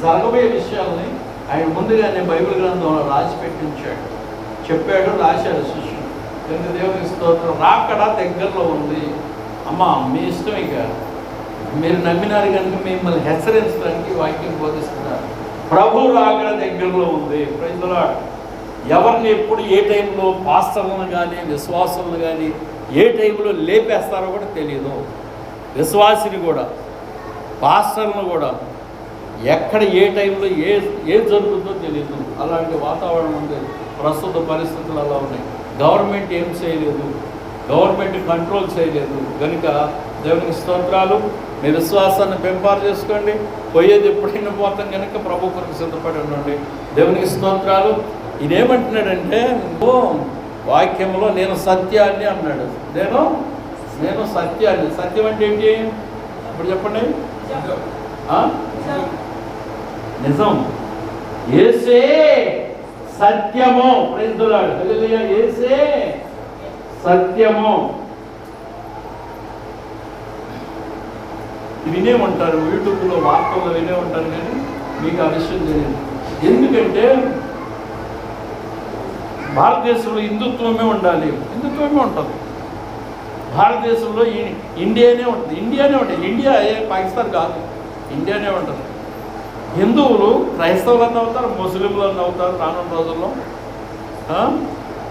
జరగబోయే విషయాలని ఆయన ముందుగానే బైబిల్ గ్రంథంలో రాసి పెట్టించాడు. చెప్పాడు, రాశాడు శిష్యుడు. ఎందుకు దేవునికి స్తోత్రం. రాకడ దగ్గరలో ఉంది. అమ్మా మీ ఇష్టం, ఇక మీరు నమ్మినారు కనుక మిమ్మల్ని హెచ్చరించడానికి వాక్యం బోధిస్తున్నారు. ప్రభు రాకడ దగ్గరలో ఉంది. Praise the lord. ఎవరిని ఎప్పుడు ఏ టైంలో పాస్టర్లను కానీ విశ్వాసులను కానీ ఏ టైంలో లేపేస్తారో కూడా తెలియదు. విశ్వాసిని కూడా పాస్టర్లను కూడా ఎక్కడ ఏ టైంలో ఏ జరుగుతుందో తెలియదు. అలాంటి వాతావరణం ఉంది. ప్రస్తుత పరిస్థితులు అలా ఉన్నాయి. గవర్నమెంట్ ఏం చేయలేదు. గవర్నమెంట్ కంట్రోల్ చేయలేదు కనుక దేవునికి స్తోత్రాలు. మీ విశ్వాసాన్ని పెంపారు చేసుకోండి. పోయేది ఎప్పుడైనా పోతాం కనుక ప్రభు కొరకు సిద్ధపడి ఉండండి. దేవునికి స్తోత్రాలు. ఈయనేమంటున్నాడంటే వాక్యంలో నేను సత్యాన్ని అన్నాడు. నేను సత్యాన్ని. సత్యం అంటే ఏంటి ఇప్పుడు చెప్పండి. నిజం. యేసే సత్యము. Praise the lord. హల్లెలూయా. యేసే సత్యము. వినే ఉంటారు, యూట్యూబ్లో వార్తల్లో వినే ఉంటారు, కానీ మీకు ఆ విషయం తెలియదు. ఎందుకంటే భారతదేశంలో హిందుత్వమే ఉండాలి. హిందుత్వమే ఉంటుంది భారతదేశంలో. ఇండియానే ఉంటుంది. ఇండియా పాకిస్తాన్ కాదు, ఇండియానే ఉంటుంది. హిందువులు క్రైస్తవులన్నీ అవుతారు, ముస్లింలన్నీ అవుతారు. రానున్న రోజుల్లో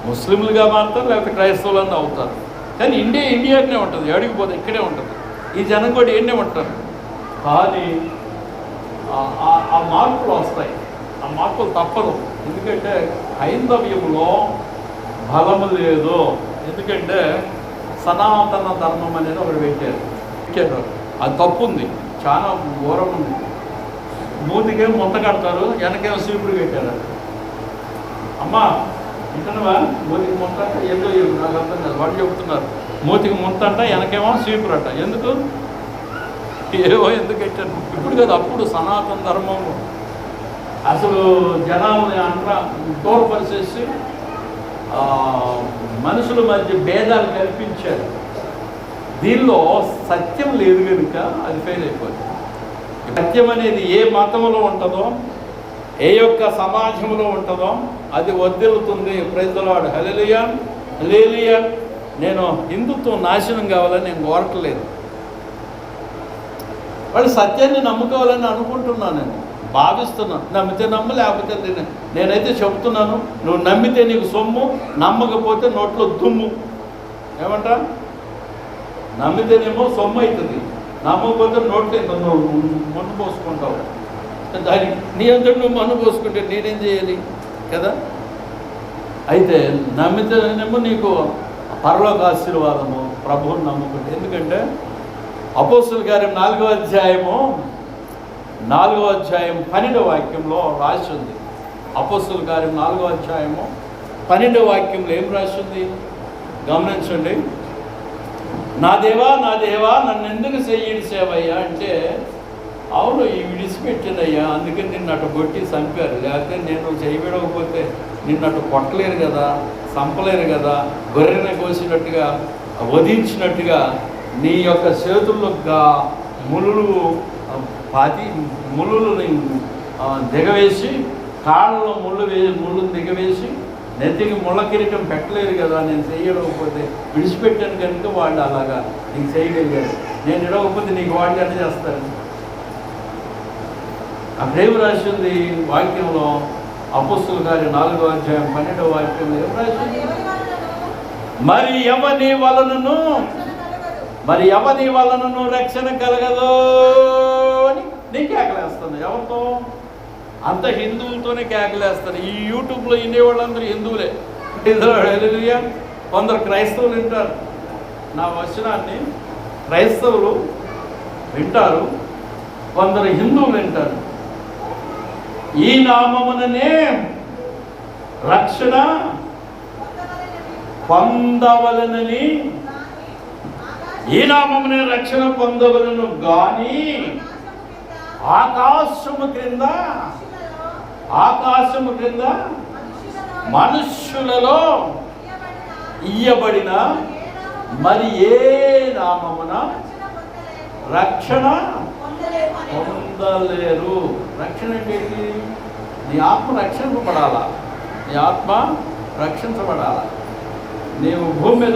ముస్లింలుగా మారుతారు, లేకపోతే క్రైస్తవులన్నీ అవుతారు. కానీ ఇండియానే ఉంటుంది. అడిగిపోతే ఇక్కడే ఉంటుంది. ఈ జనం కూడా ఏంటే ఉంటారు. కానీ ఆ మార్పులు వస్తాయి. ఆ మార్పులు తప్పదు. ఎందుకంటే హైందవ్యంలో బలము లేదు. ఎందుకంటే సనాతన ధర్మం అనేది ఒకటి పెట్టారు. అది తప్పు ఉంది, చాలా ఘోరం ఉంది. మూతికేం మొత్త కడతారు, వెనకేమో సీపుడు పెట్టారు. అమ్మా వింటున్నావా? మూతికి మొత్త ఏదో నాకు అర్థం కాదు. వాళ్ళు చెబుతున్నారు మూతికి మొత్త అంట, వెనకేమో సీపుడు అంట. ఎందుకు పెట్టారు? ఇప్పుడు కదా, అప్పుడు సనాతన ధర్మం అసలు జనాలని తోడ్పరిచేసి మనుషుల మధ్య భేదాలు కల్పించారు. దీనిలో సత్యం లేదు కనుక అది ఫెయిల్ అయిపోయింది. సత్యం అనేది ఏ మతంలో ఉంటుందో, ఏ యొక్క సమాజంలో ఉంటుందో అది వర్ధిల్లుతుంది. Praise the lord. Hallelujah. Hallelujah. నేను హిందుత్వం నాశనం కావాలని నేను కోరట్లేదు. వాళ్ళు సత్యాన్ని నమ్ముకోవాలని అనుకుంటున్నాను, నేను భావిస్తున్నాను. నమ్మితే నమ్ము, లేకపోతే నేనైతే చెబుతున్నాను, నువ్వు నమ్మితే నీకు సొమ్ము, నమ్మకపోతే నోట్లో దుమ్ము. ఏమంటా? నమ్మితేనేమో సొమ్ము అవుతుంది, నమ్మకపోతే నోట్లో మన్ను పోసుకుంటావు. దానికి నీ అంతటి నువ్వు మన్ను పోసుకుంటే నేనేం చేయాలి కదా? అయితే నమ్మితేనేమో నీకు పరలోక ఆశీర్వాదము, ప్రభువుని నమ్ముకుంటే. ఎందుకంటే అపోస్తలుల కార్యం 4వ అధ్యాయం 12వ వాక్యంలో రాసి ఉంది. అపోస్తలుల కార్యం 4వ అధ్యాయము 12వ వాక్యంలో ఏం రాసి ఉంది గమనించండి. నా దేవా నన్ను ఎందుకు సేవయ్యా అంటే, అవును ఈ విడిచిపెట్టినయ్యా, అందుకని నిన్ను అటు కొట్టి చంపారు. లేకపోతే నేను చేయబడకపోతే నిన్ను అటు కొట్టలేరు కదా, చంపలేరు కదా, గొర్రెని కోసినట్టుగా వధించినట్టుగా నీ యొక్క చేతుల్లో ముళ్ళుని దిగవేసి, కాళ్ళలో ముళ్ళుని దిగవేసి, నెత్తికి ముళ్ళ కిరీటం పెట్టలేరు కదా, నేను చేయకపోతే విడిచిపెట్టాను కనుక వాళ్ళు అలాగా నీకు చేయగలిగారు. నేను ఇడవకపోతే నీకు వాళ్ళు ఎట్లా చేస్తారు? అక్కడేం రాసి ఉంది వాక్యంలో? అపోస్తలుల కార్యం 4వ అధ్యాయం 12వ వాక్యంలో ఏం రాసి ఉంది? మరి ఎవని వలనను రక్షణ కలగదు అని నేను కేకలేస్తాను. ఎవరితో? అంత హిందువులతోనే కేకలేస్తాను. ఈ యూట్యూబ్లో వినేవాళ్ళందరూ హిందువులే. హల్లెలూయా. కొందరు క్రైస్తవులు వింటారు నా వచనాన్ని, క్రైస్తవులు వింటారు, కొందరు హిందువులు వింటారు. ఈ నామముననే రక్షణ పొందవలనని, ఈ నామమునే రక్షణ పొందవలను గాని ఆకాశము క్రింద మనుష్యులలో ఇయ్యబడిన మరి ఏ నామమున రక్షణ పొందలేరు. రక్షణ అంటే నీ ఆత్మ రక్షింపబడాలా, నీ ఆత్మ రక్షించబడాలా. నీవు భూమి మీద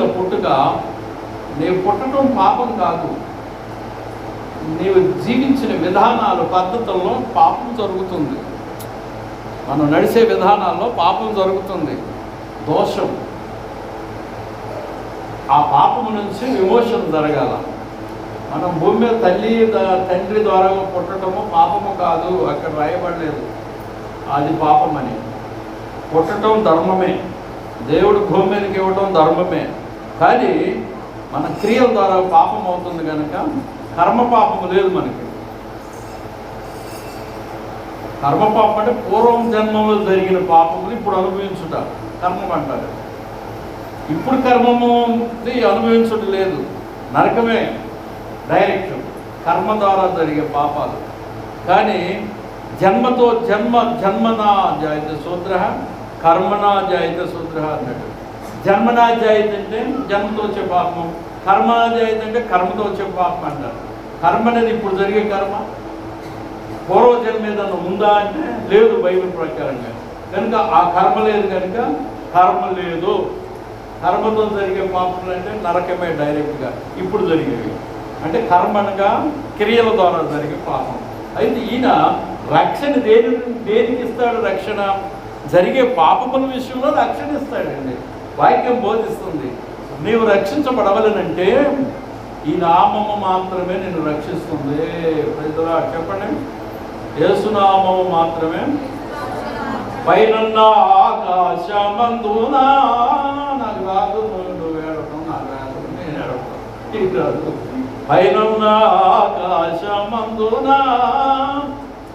నీవు పుట్టడం పాపం కాదు. నీవు జీవించిన విధానాలు, పద్ధతుల్లో పాపం జరుగుతుంది. మనం నడిచే విధానాల్లో పాపం జరుగుతుంది, దోషం. ఆ పాపము నుంచి విమోచన జరగాల. మనం భూమి మీద తండ్రి ద్వారా పుట్టడము పాపము కాదు, అక్కడ రాయబడలేదు అది పాపమని. పుట్టడం ధర్మమే, దేవుడు భూమి మీదకి ఇవ్వడం ధర్మమే. కానీ మన క్రియల ద్వారా పాపం అవుతుంది కనుక కర్మ పాపం లేదు మనకి. కర్మపాపం అంటే పూర్వం జన్మంలో జరిగిన పాపములు ఇప్పుడు అనుభవించుట కర్మం అంటారు. ఇప్పుడు కర్మము అనుభవించుట లేదు, నరకమే డైరెక్ట్, కర్మ ద్వారా జరిగే పాపాలు. కానీ జన్మతో జన్మనా జాయిత శూద్ర, కర్మనా జాయిత శూద్ర అన్నట్టు. జన్మనా జాయిత అంటే జన్మతో వచ్చే పాపం, కర్మనా జాయిత అంటే కర్మతో వచ్చే పాపం అంటారు. కర్మ అనేది ఇప్పుడు జరిగే కర్మ. పూర్వజన్మ ఏదన్నా ఉందా అంటే లేదు బైబిల్ ప్రకారంగా. కనుక ఆ కర్మ లేదు కనుక కర్మ లేదు. కర్మతో జరిగే పాపములు అంటే నరకమే డైరెక్ట్గా ఇప్పుడు జరిగేవి. అంటే కర్మనగా క్రియల ద్వారా జరిగే పాపం. అయితే ఈయన రక్షణ దేనికి ఇస్తాడు? రక్షణ జరిగే పాపముల విషయంలో రక్షణ ఇస్తాడండి. వాక్యం బోధిస్తుంది, నీవు రక్షించబడవలనంటే ఈ నామము మాత్రమే నిన్ను రక్షిస్తుంది. ప్రజలా చెప్పండి, యేసునామము మాత్రమే. పైనున్న ఆకాశమందున నాకు రాదు, నువ్వు ఏడవటం నాకు రాదు, నేను ఏడవటం ఇది రాదు. పైనున్న ఆకాశమందున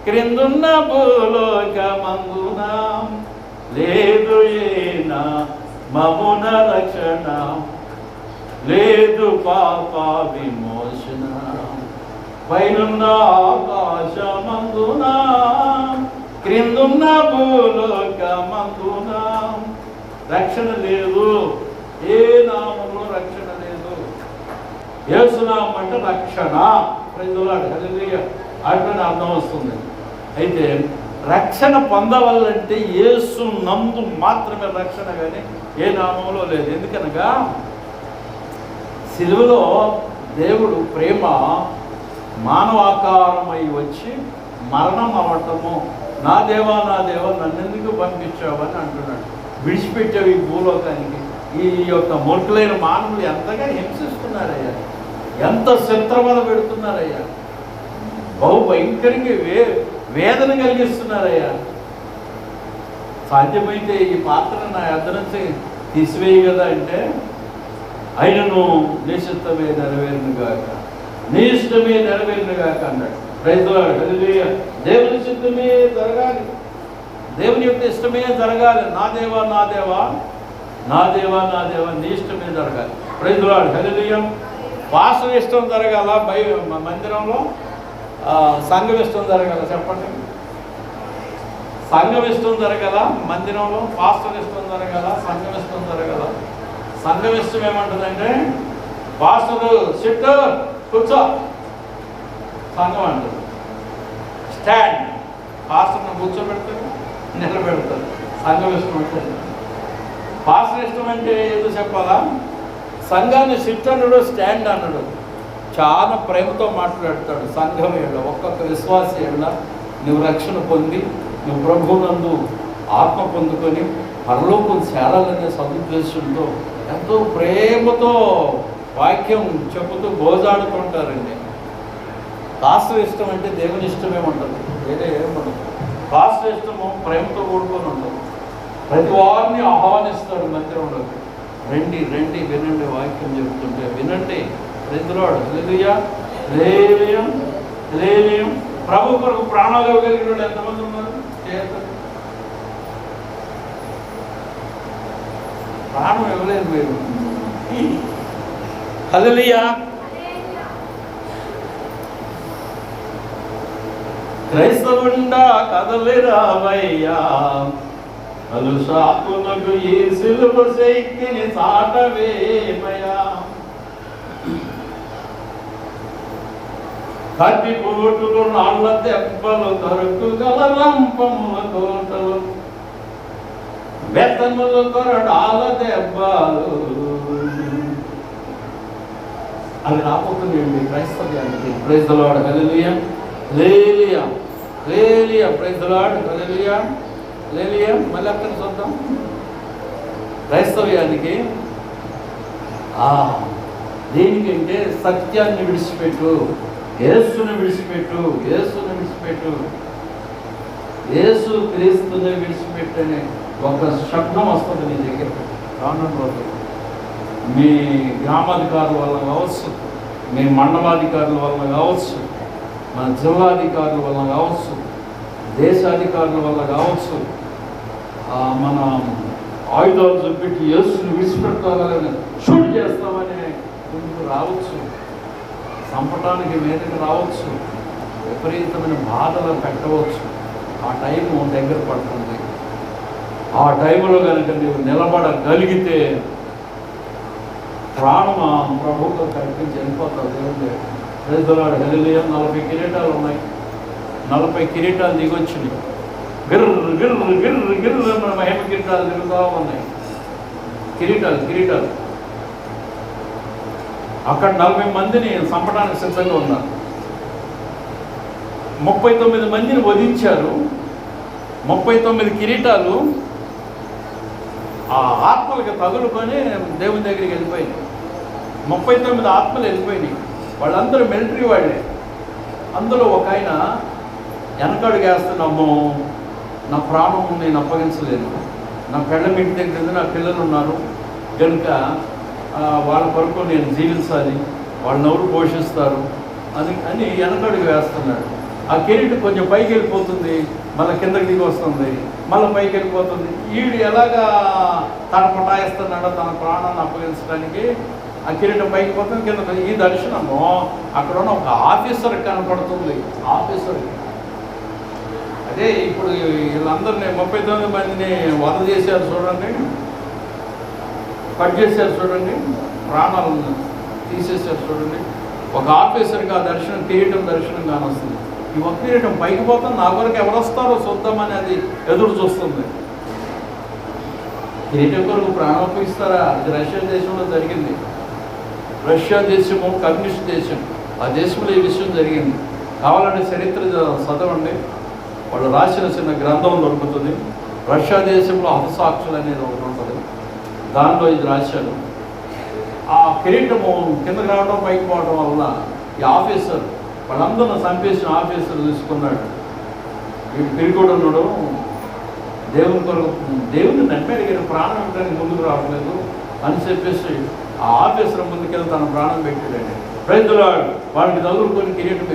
క్రిందున్న భూలోకమందున లేదు ఏనా మమున రక్షణ, లేదు పాప విమోచన. పైనున్న ఆకాశమందున క్రిందున్న భూలోకమందున రక్షణ లేదు. ఏ నామంలో రక్షణ లేదు. యేసునామం అంటే రక్షణ. ప్రైజ్ హల్లెలూయా అట్లని అర్థం వస్తుంది. అయితే రక్షణ పొందవాలంటే యేసు నందు మాత్రమే రక్షణ, కానీ ఏ నామంలో లేదు. ఎందుకనగా సిలువలో దేవుడు ప్రేమ మానవాకారమై వచ్చి మరణం అవ్వటము, నా దేవా నన్నెందుకు పంపించావని అంటున్నాడు. విడిచిపెట్టావు ఈ భూలోకానికి. ఈ యొక్క మూర్ఖులైన మానవులు ఎంతగా హింసిస్తున్నారయ్యా, ఎంత చిత్రవద పెడుతున్నారయ్యా, బహు భయంకరంగా వేదన కలిగిస్తున్నారయ్యా. సాధ్యమైతే ఈ పాత్రను నా యొద్ద నుంచి తీసివేయి కదా అంటే, ఆయనను నీ చిత్తమే నెరవేరునుగాక, నీ ఇష్టమే నెరవేరునుగాక అన్నాడు. Praise lord hallelujah. దేవుని చిత్తమే జరగాలి, దేవుని యొక్క ఇష్టమే జరగాలి. నా దేవా నీ ఇష్టమే జరగాలి. ప్రైజ్ లార్డ్ హల్లెలూయా. పాస్టర్ ఇష్టం జరగాల మందిరంలో, సంఘం ఇష్టం జరగాల? చెప్పండి. సంఘం ఇష్టం జరగాల మందిరంలో, పాస్టర్ ఇష్టం జరగాల, సంఘం ఇష్టం జరగాల? సంఘం ఇష్టం ఏమంటుందంటే, పాస్టర్ సిట్ కూర్చో, సంఘం అంటుంది స్టాండ్. పాస్టర్ని కూర్చోబెడతారు, నిలబెడతారు. సంఘం ఇష్టం అంటే, పాస్టర్ ఇష్టం అంటే ఏదో చెప్పాలా? సంఘాన్ని సిట్ అన్నాడు, స్టాండ్ అన్నాడు. చాలా ప్రేమతో మాట్లాడతాడు సంఘం ఏళ్ళ, ఒక్కొక్క విశ్వాసి ఏళ్ళ నువ్వు రక్షణ పొంది నువ్వు ప్రభువునందు ఆత్మ పొందుకొని పరలోకం చేరాలనే సదుద్దేశంతో ఎంతో ప్రేమతో వాక్యం చెబుతూ గోజాడుతుంటారండి. పాస్టర్ ఇష్టం అంటే దేవుని ఇష్టమే ఉంటుంది, వేరే ఏముండదు. పాస్టర్ ఇష్టము ప్రేమతో కూడుకొని ఉంటుంది. ప్రతి వారిని ఆహ్వానిస్తాడు మందిరంలోకి. రండి వినండి, వాక్యం చెబుతుంటే వినండి. Praise lord hallelujah. ప్రభు కొరకు ప్రాణాలు ఇవ్వగలిగిన వాళ్ళు ఎంతమంది ఉన్నారు? ప్రాణం ఇవ్వలేదు మీరు. హల్లెలూయా. క్రైస్తవుండా కదలి రావయ్యా, అలుషాపునకు ఈ సిలువ శక్తిని చాటవేమయా. కత్తి పోటులు, రాళ్ళ దెబ్బలు, దొరకు గల రంపముల కోటలు, బెత్తములు, కొరడాల దెబ్బలు అవి రాబోతున్నాయండి క్రైస్తవ్యానికి. Praise the lord hallelujah. Praise the lord hallelujah. మళ్ళీ అక్కడ చూద్దాం. క్రైస్తవ్యానికి దేనికంటే సత్యాన్ని విడిచిపెట్టు, యేసుని విడిచిపెట్టు, యేసు క్రీస్తుని విడిచిపెట్టు అనే ఒక శబ్దం వస్తుంది నీ దగ్గర. రానున్న రోజు మీ గ్రామాధికారుల వల్ల కావచ్చు, మీ మండలాధికారుల వల్ల కావచ్చు, మన జిల్లాధికారుల వల్ల కావచ్చు, దేశాధికారుల వల్ల కావచ్చు, మన ఆయుధాలు చూపెట్టి యేసుని విడిచిపెట్టాలని షూట్ చేస్తామని ముందుకు రావచ్చు, చంపటానికి మీదకి రావచ్చు, విపరీతమైన బాధలు పెట్టవచ్చు. ఆ టైము దగ్గర పడుతుంది. ఆ టైంలో కనుక నీవు నిలబడగలిగితే ప్రాణమా ప్రభుత్వం కనిపించి వెళ్ళిపోతావు. దేవుడు వెళ్తున్నాడు. హల్లెలూయా. 40 కిరీటాలు ఉన్నాయి. 40 కిరీటాలు దిగొచ్చినాయి. గిర్ర గిర్ర గిర్ర గిర్ర మన మహిమ కిరీటాలు తిరుగుతూ ఉన్నాయి. కిరీటాలు అక్కడ 40 మందిని చంపడానికి సిద్ధంగా ఉన్నారు. 39 మందిని వధించారు. 39 కిరీటాలు ఆ ఆత్మలకు తగులుకొని దేవుని దగ్గరికి వెళ్ళిపోయినాయి. 39 ఆత్మలు వెళ్ళిపోయినాయి. వాళ్ళందరూ మిలిటరీ వాళ్ళే. అందులో ఒక ఆయన వెనకడుగు వేస్తున్నాము, నా ప్రాణం నేను అప్పగించలేను, నా పెళ్ళం ఇంటి దగ్గర నా పిల్లలు ఉన్నారు కనుక వాళ్ళ కొరకు నేను జీవించాలి, వాళ్ళని ఎవరు పోషిస్తారు అని వెనకడుగు వేస్తున్నాడు. ఆ కిరీటం కొంచెం పైకి వెళ్ళిపోతుంది, మళ్ళీ కిందకి దిగి వస్తుంది, మళ్ళీ పైకి వెళ్ళిపోతుంది. వీడు ఎలాగా తన పటాయిస్తున్నాడో తన ప్రాణాన్ని అప్పగించడానికి ఆ కిరీటం పైకి పోతుంది, కింద. ఈ దర్శనము అక్కడ ఉన్న ఒక ఆఫీసర్ కనపడుతుంది. ఆఫీసర్కి అదే ఇప్పుడు వీళ్ళందరినీ 39 మందిని వధ చేశారు చూడండి, కట్ చేశారు చూడండి, ప్రాణాలను తీసేశారు చూడండి. ఒక ఆఫీసర్కి ఆ దర్శనం, కిరీటం దర్శనం కానొస్తుంది. ఈ ఒక్క కిరీటం పైకి పోతాను, నా కొరకు ఎవరు వస్తారో చూద్దామని అది ఎదురు చూస్తుంది. కిరీటం కొరకు ప్రాణం అప్పగిస్తారా? అది రష్యా దేశంలో జరిగింది. రష్యా దేశము కమ్యూనిస్ట్ దేశం. ఆ దేశంలో ఈ విషయం జరిగింది. కావాలంటే చరిత్ర చదవండి, వాళ్ళు రాసిన చిన్న గ్రంథం దొరుకుతుంది. రష్యా దేశంలో హతసాక్షులు అనేది ఒకటి ఉంటుంది, దానిలో ఇది రాశారు. ఆ కిరీటము కిందకి రావడం పైకి పోవడం వల్ల ఈ ఆఫీసర్ వాళ్ళందరూ చంపేసిన ఆఫీసర్ తీసుకున్నాడు. వీడు పిరిగొడు ఉన్నాడు, దేవుని కొరకు దేవుని నమ్మేడిగిన ప్రాణం ఇవ్వడానికి ముందుకు రావట్లేదు అని చెప్పేసి ఆ ఆఫీసర్ ముందుకెళ్ళి తన ప్రాణం పెట్టాడండి. Praise the Lord. వాడికి తగులుకొని కిరీటం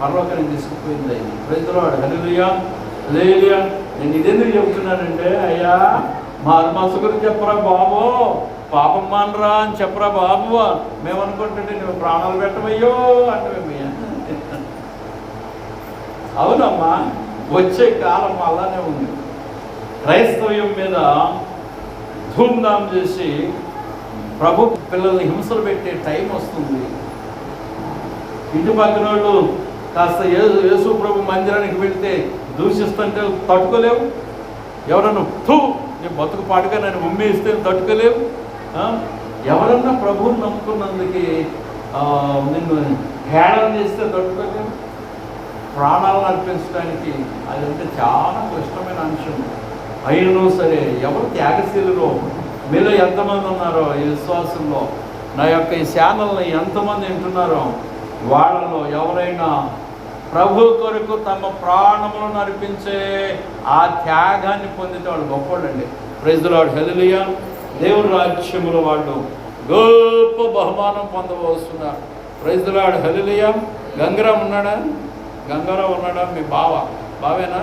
పరలోకానికి తీసుకుపోయింది. Praise the lord. Hallelujah hallelujah. నేను ఇదెందుకు చెబుతున్నానంటే, అయ్యా మా మనసు గురించి చెప్పరా బాబు, పాపం మానరా అని చెప్పరా బాబు. మేము అనుకుంటుంటే నువ్వు ప్రాణాలు పెట్టమయ్యో అంటే అవునమ్మా, వచ్చే కాలం అలానే ఉంది. క్రైస్తవ్యం మీద ధూమ్ధాం చేసి ప్రభు పిల్లల్ని హింసలు పెట్టే టైం వస్తుంది. ఇంటి పక్కన వాళ్ళు కాస్త యేసు ప్రభు మందిరానికి వెళ్తే దూషిస్తుంటే తట్టుకోలేవు. ఎవరన్నా నీ బతుకు పాటుగా నన్ను ఉమ్మేస్తే తట్టుకోలేవు. ఎవరన్నా ప్రభువుని నమ్ముకున్నందుకు నిన్ను హేళన చేస్తే తట్టుకోలేవు. ప్రాణాలను అర్పించడానికి అదంటే చాలా క్లిష్టమైన అంశం. అయినను సరే ఎవరు త్యాగశీలులో మీలో ఎంతమంది ఉన్నారో ఈ విశ్వాసంలో, నా యొక్క ఈ ఛానల్ని ఎంతమంది వింటున్నారో వాళ్ళలో ఎవరైనా ప్రభు కొరకు తమ ప్రాణములను అర్పించే ఆ త్యాగాన్ని పొందితే వాళ్ళు గొప్పవాళ్ళండి. Praise the lord. హల్లెలూయా. దేవుని రాజ్యములో వాళ్ళు గొప్ప బహుమానం పొందవస్తున్నారు. Praise the lord. Hallelujah. Gangarao ఉన్నాడా మీ బావేనా?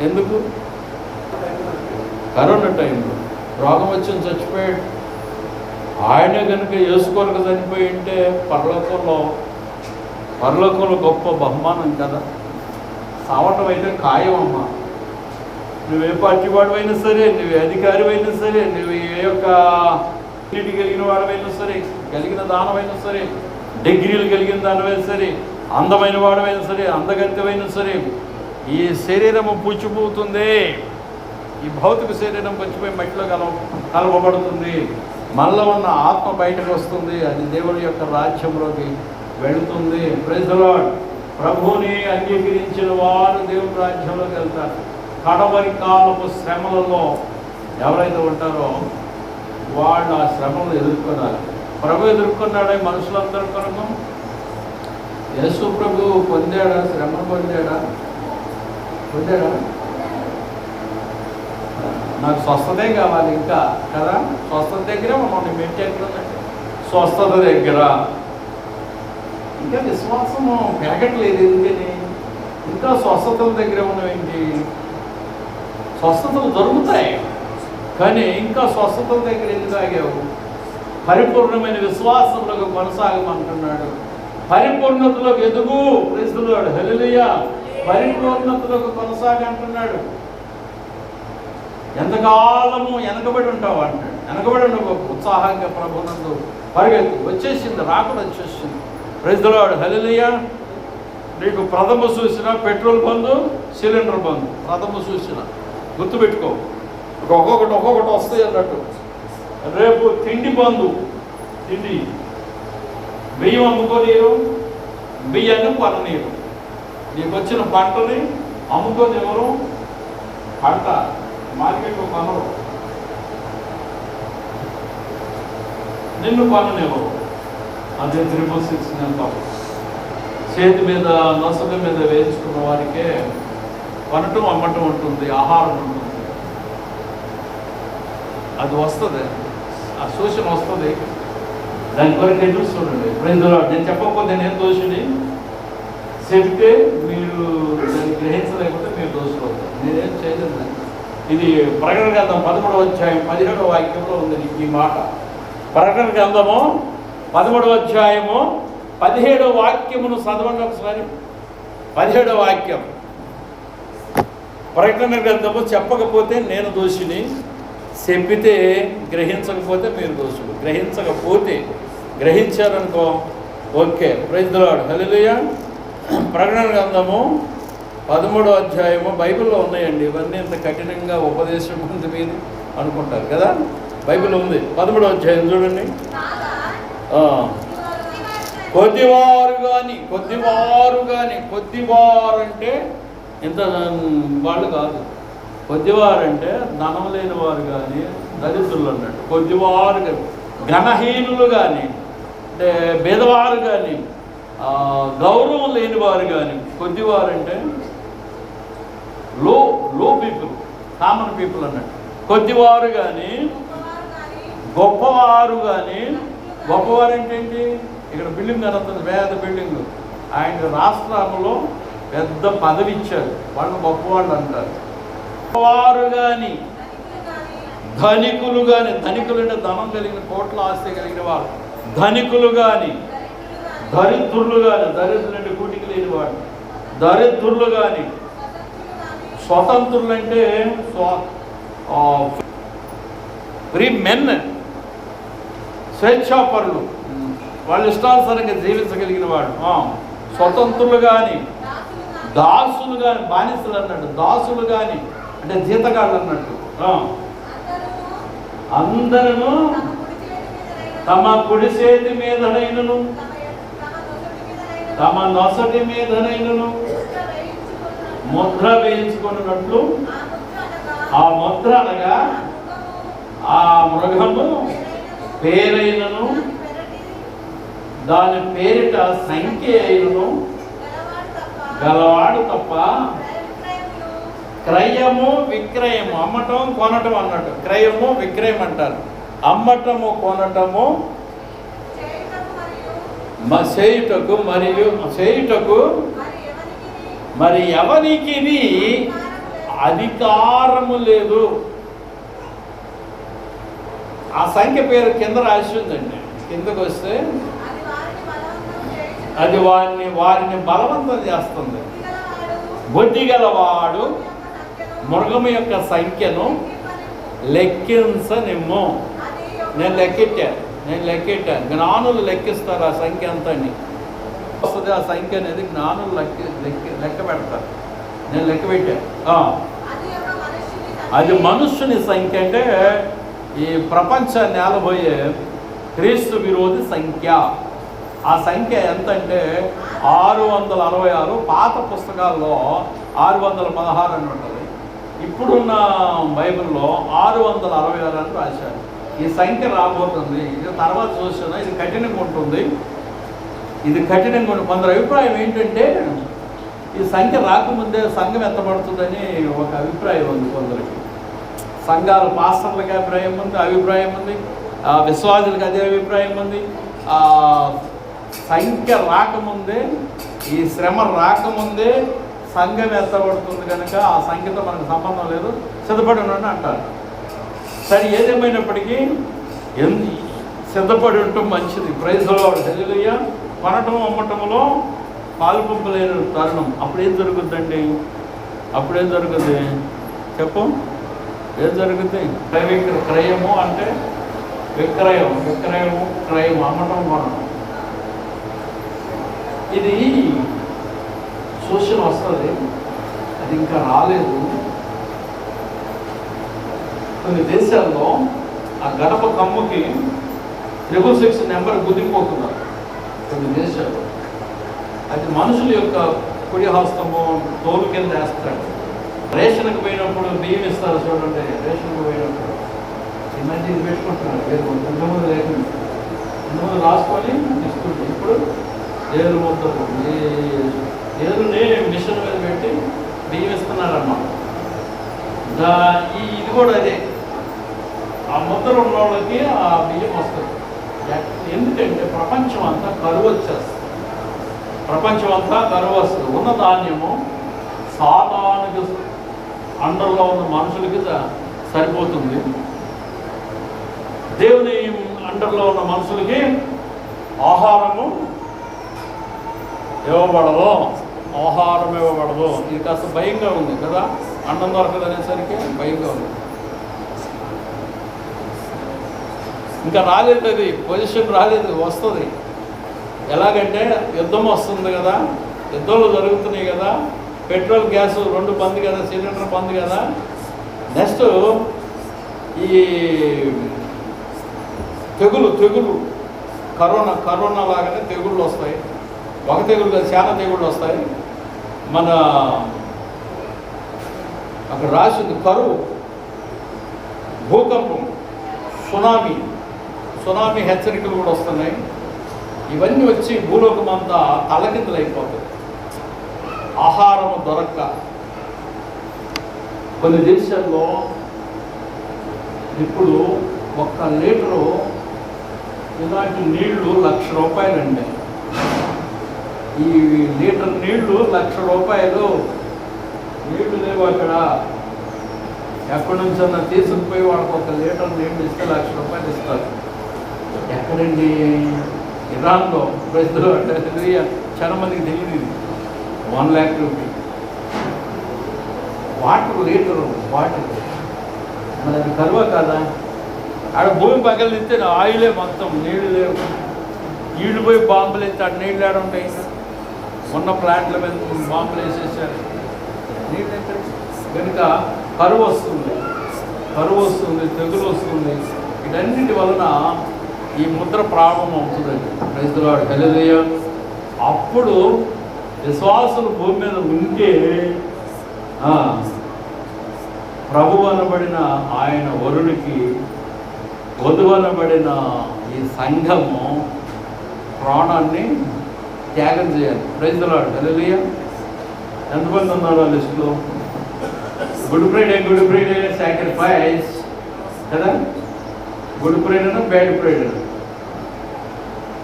ఎందుకు? కరోనా టైంలో రోగం వచ్చి చచ్చిపోయాడు. ఆయన కనుక యేసు కొరకు చనిపోయి ఉంటే పరలోకంలో గొప్ప బహుమానం కదా. సావటం అయితే ఖాయం అమ్మా. నువ్వే పార్టీ వాడివైనా సరే, నువ్వే అధికారి అయినా సరే, నువ్వు ఏ యొక్క నీటి కలిగిన వాడవైనా సరే, కలిగిన దానమైనా సరే, డిగ్రీలు కలిగిన దానమైనా సరే, అందమైన వాడవైనా సరే, అందగత్తెవైనా సరే, ఈ శరీరము పుచ్చిపోతుంది. ఈ భౌతిక శరీరం పుచ్చిపోయి మట్టిలో కలవబడుతుంది. మనలో ఉన్న ఆత్మ బయటకు వస్తుంది. అది దేవుడి యొక్క రాజ్యంలోకి వెళుతుంది. Praise the lord. ప్రభువుని అంగీకరించిన వారు దేవుడి రాజ్యంలోకి వెళ్తారు. కడవరి కాలపు శ్రమలలో ఎవరైతే ఉంటారో వాళ్ళు ఆ శ్రమలను ఎదుర్కొన్నారు. ప్రభు ఎదుర్కొన్నాడే మనుషులందరూ కొరకు. యేసు ప్రభు పొందాడా? శ్రమ పొందాడా? నాకు స్వస్థతే కావాలి ఇంకా కదా. స్వస్థత దగ్గర మనం మెట్టి ఎక్కడుందంటే స్వస్థత దగ్గర. ఇంకా విశ్వాసము పెరగట్లేదు. ఎందుకని? ఇంకా స్వస్థతల దగ్గర ఉన్నవేంటి? స్వస్థతలు దొరుకుతాయి కానీ ఇంకా స్వస్థతల దగ్గర ఎందుకు ఆగావు? పరిపూర్ణమైన విశ్వాసంలోకి కొనసాగమంటున్నాడు. పరిపూర్ణతలోకి ఎదుగు. ప్రైజ్లార్డ్, హల్లెలూయా. పరిపూర్ణతలోకి కొనసాగంటున్నాడు. ఎంతకాలము వెనకబడి ఉంటావు అంటాడు. వెనకబడి ఉండవు, ఉత్సాహంగా ప్రభునందు పరిగెత్తి. వచ్చేసింది, రాకుండా వచ్చేసింది. ప్రైజ్లార్డ్, హల్లెలూయా. నీకు ప్రథమ సూచన పెట్రోల్ బందు, సిలిండర్ బందు. ప్రథమ సూచన గుర్తుపెట్టుకో. ఒక్కొక్కటి వస్తాయి అన్నట్టు. రేపు తిండి బందు. తిండి బియ్యం అమ్ముకోనీరు, బియ్యాన్ని కొననీరు. నీకు వచ్చిన పంటని అమ్ముకొని ఎవరు? పంట మార్కెట్లో కొనరు, నిన్ను కొననివ్వరు. అదే 666 నేను చేతి మీద నొసల మీద వేయించుకున్న వారికే కొనటం అమ్మటం ఉంటుంది, ఆహారం ఉంటుంది. అది వస్తుంది, ఆ సూచన వస్తుంది. దాని కొరకు ఎదురు చూడండి. ప్రైజ్లార్డ్. నేను చెప్పకపోతే నేను దోషిని, చెప్తే మీరు దాన్ని గ్రహించలేకపోతే మీరు దోషులు అవుతారు. నేనేం చేయలేదు. ఇది ప్రకటన గ్రంథం 13వ అధ్యాయం 17వ వాక్యంలో ఉంది ఈ మాట. ప్రకటన గ్రంథము 13వ అధ్యాయము 17వ వాక్యమును చదవండి ఒకసారి. 17వ వాక్యం. ప్రకటన గ్రంథము చెప్పకపోతే నేను దోషిని, చెప్పితే గ్రహించకపోతే మీరు దోషులు. గ్రహించకపోతే, గ్రహించారనుకో ఓకే. ప్రైజ్లార్డ్, హల్లెలూయా. ప్రకటన గ్రంథము 13వ అధ్యాయము బైబిల్లో ఉన్నాయండి. ఇవన్నీ ఇంత కఠినంగా ఉపదేశం ఉంది మీరు అనుకుంటారు కదా. బైబిల్లో ఉంది. 13వ అధ్యాయం చూడండి. కొద్దివారు కానీ కొద్దివారు అంటే ఇంత వాళ్ళు కాదు. కొద్దివారు అంటే ధనం లేని వారు కానీ దరిద్రులు అన్నట్టు. కొద్దివారు కానీ, ఘనహీనులు కానీ, అంటే పేదవారు కానీ, గౌరవం లేని వారు కానీ. కొద్దివారు అంటే లో పీపుల్, కామన్ పీపుల్ అన్నట్టు. కొద్దివారు కానీ, గొప్పవారు కానీ. గొప్పవారు అంటే ఏంటి? ఇక్కడ బిల్డింగ్ కనుతుంది, పేద బిల్డింగ్. ఆయన రాష్ట్రంలో పెద్ద పదవి ఇచ్చారు, వాళ్ళు గొప్పవాళ్ళు అంటారు. గొప్పవారు కానీ, ధనికులు కానీ. ధనికులు అంటే ధనం కలిగిన, కోట్ల ఆస్తి కలిగిన వారు. ధనికులు కానీ, దరిద్రులు కానీ. దరిద్రులు అంటే కూటికి లేని వాడు. దరిద్రులు కానీ, స్వతంత్రులు అంటే ఫ్రీ మెన్, స్వేచ్ఛాపరులు, వాళ్ళు ఇష్టానుసారంగా జీవించగలిగిన వాడు. స్వతంత్రులు కానీ, దాసులు కానీ. బానిసలు అన్నట్టు. దాసులు కానీ అంటే జీతగాళ్ళు అన్నట్టు. అందరూ తమ కుడి చేతి మీదనైనను తమ నొసటి మీదనైనను ముద్ర వేయించుకున్నట్లు, ఆ ముద్ర అనగా ఆ మృగము పేరైనను దాని పేరిట సంఖ్య అయినను గలవాడు తప్ప. క్రయము విక్రయము, అమ్మటం కొనటం అన్నట్టు. క్రయము విక్రయం అంటారు. అమ్మటము కొనటము చేయుటకు మరి ఎవరికి అధికారము లేదు. ఆ సంఖ్య పేరు కింద రాసి ఉందండి. కిందకు వస్తే అది వారిని బలవంతం చేస్తుంది. బుద్ధి గలవాడు మృగము యొక్క సంఖ్యను లెక్కించనిమ్ము. నేను లెక్కెట్టాను. జ్ఞానులు లెక్కిస్తారు ఆ సంఖ్య అంతా. వస్తుంది ఆ సంఖ్య అనేది. జ్ఞానులు లెక్క పెడతారు. నేను లెక్క పెట్టాను. అది మనుష్యుని సంఖ్య. అంటే ఈ ప్రపంచాన్ని ఏలబోయే క్రీస్తు విరోధి సంఖ్య. ఆ సంఖ్య ఎంత అంటే 666. పాత పుస్తకాల్లో 616 అని ఉంటుంది. ఇప్పుడున్న బైబిల్లో 666 అని రాశారు. ఈ సంఖ్య రాబోతుంది. ఇది తర్వాత చూసినా ఇది కఠినంగా ఉంటుంది. కొందరు అభిప్రాయం ఏంటంటే ఈ సంఖ్య రాకముందే సంఘం ఎత్తబడుతుందని ఒక అభిప్రాయం ఉంది కొందరికి. సంఘాల పాస్టర్లకి అభిప్రాయం ఉంది, విశ్వాసులకు అదే అభిప్రాయం ఉంది. సంఖ్య రాకముందే, ఈ శ్రమ రాకముందే సంఘం ఎత్తబడుతుంది కనుక ఆ సంఖ్యతో మనకు సంబంధం లేదు, సిద్ధపడి ఉండండి అంటారు. సరే, ఏదేమైనప్పటికీ సిద్ధపడి ఉండటం మంచిది. ప్రైజ్ లార్డ్, హల్లెలూయా. కొనటం అమ్మటంలో పాలుపంపలేని తరుణం. అప్పుడేం జరుగుద్దండి? అప్పుడేం జరుగుద్ది చెప్పు? ఏం జరుగుద్ది? క్రయము అంటే విక్రయము, క్రయం, అమ్మటం, కొనడం. ఇది సూచన వస్తుంది, అది ఇంకా రాలేదు. కొన్ని దేశాల్లో ఆ గడప కమ్ముకి 666 నెంబర్ గుద్దిపోతున్నారు కొన్ని దేశాలు. అది మనుషుల యొక్క కుడి హస్తము తోలు కింద వేస్తాడు. రేషన్కి పోయినప్పుడు బియ్యం ఇస్తారు చూడండి, రేషన్కి పోయినప్పుడు ఈ మధ్య ఇది పెట్టుకుంటున్నారు, ఇంతకుముందు లేకుండా ఇంతకుముందు రాసుకొని ఇస్తుంటారు. ఇప్పుడు ఏరు మొత్తం ఏరుని మిషన్ మీద పెట్టి బియ్యం ఇస్తున్నారన్నమాట. ఇది కూడా అదే, ఆ ముద్ర ఉన్న వాళ్ళకి ఆ బియ్యం వస్తుంది. ఎందుకంటే ప్రపంచం అంతా కరువు వచ్చేస్తుంది, ప్రపంచం అంతా కరువు వస్తుంది. ఉన్న ధాన్యము సాధారణకి అండర్లో ఉన్న మనుషులకి సరిపోతుంది, దేవుని అండర్లో ఉన్న మనుషులకి ఆహారము ఇవ్వబడదు, ఇది కాస్త భయంగా ఉంది కదా. అన్నం దొరకదు అనేసరికి భయంగా ఉంది. ఇంకా రాలేదు, అది పొజిషన్ రాలేదు, వస్తుంది. ఎలాగంటే యుద్ధం వస్తుంది కదా, యుద్ధంలో జరుగుతున్నాయి కదా, పెట్రోల్ గ్యాస్ 2 బంద్ కదా, సిలిండర్ బంద్ కదా. నెక్స్ట్ ఈ తెగులు కరోనా లాగానే తెగుళ్ళు వస్తాయి. ఒక తెగులు కాదు, చాలా తెగుళ్ళు వస్తాయి. మన అక్కడ రాసింది కరువు, భూకంపం, సునామీ హెచ్చరికలు కూడా వస్తున్నాయి. ఇవన్నీ వచ్చి భూలోకం అంతా తలకిందులు అయిపోతుంది. ఆహారము దొరక్క కొన్ని దేశాల్లో ఇప్పుడు 1 లీటరు ఇలాంటి నీళ్లు ₹1,00,000 ఈ లీటర్ నీళ్లు ₹1,00,000. నీళ్లు లేవు అక్కడ. ఎక్కడి నుంచన్నా తీసుకుపోయి వాళ్ళకి 1 లీటర్ నీళ్లు ఇస్తే ₹1,00,000 ఇస్తారు. ఎక్కడండి? ఇరాన్లో. ప్రజలు చాలా మందికి తెలియదు ఇది. ₹1,00,000 లీటరు వాటర్. మరి అది కరువా కాదా? ఆడ భూమి పగలిస్తే ఆయిలే మొత్తం, నీళ్ళు లేవు. నీళ్ళు పోయి బాంబులు వేస్తే ఆడ నీళ్ళు ఆడ ఉంటాయి. ఉన్న ప్లాంట్ల మీద బాంబులు వేసేసారు. నీళ్ళు ఎక్కడ? కనుక కరువు వస్తుంది, తెగులు వస్తుంది. వీటన్నిటి వలన ఈ ముద్ర ప్రారంభం అవుతుందండి. ప్రైజ్ లార్డ్, హల్లెలూయా. అప్పుడు విశ్వాసులు భూమి మీద ఉంటే ప్రభు అనబడిన ఆయన వరుడికి వధువనబడిన ఈ సంఘము ప్రాణాన్ని త్యాగం చేయాలి. Praise the lord, hallelujah. ఎంతమంది ఉన్నారు ఆ లిస్టులో? గుడ్ ఫ్రైడే సాక్రిఫైస్ కదా. గుడ్ ఫ్రైడేనా బ్యాడ్ ఫ్రైడేనా?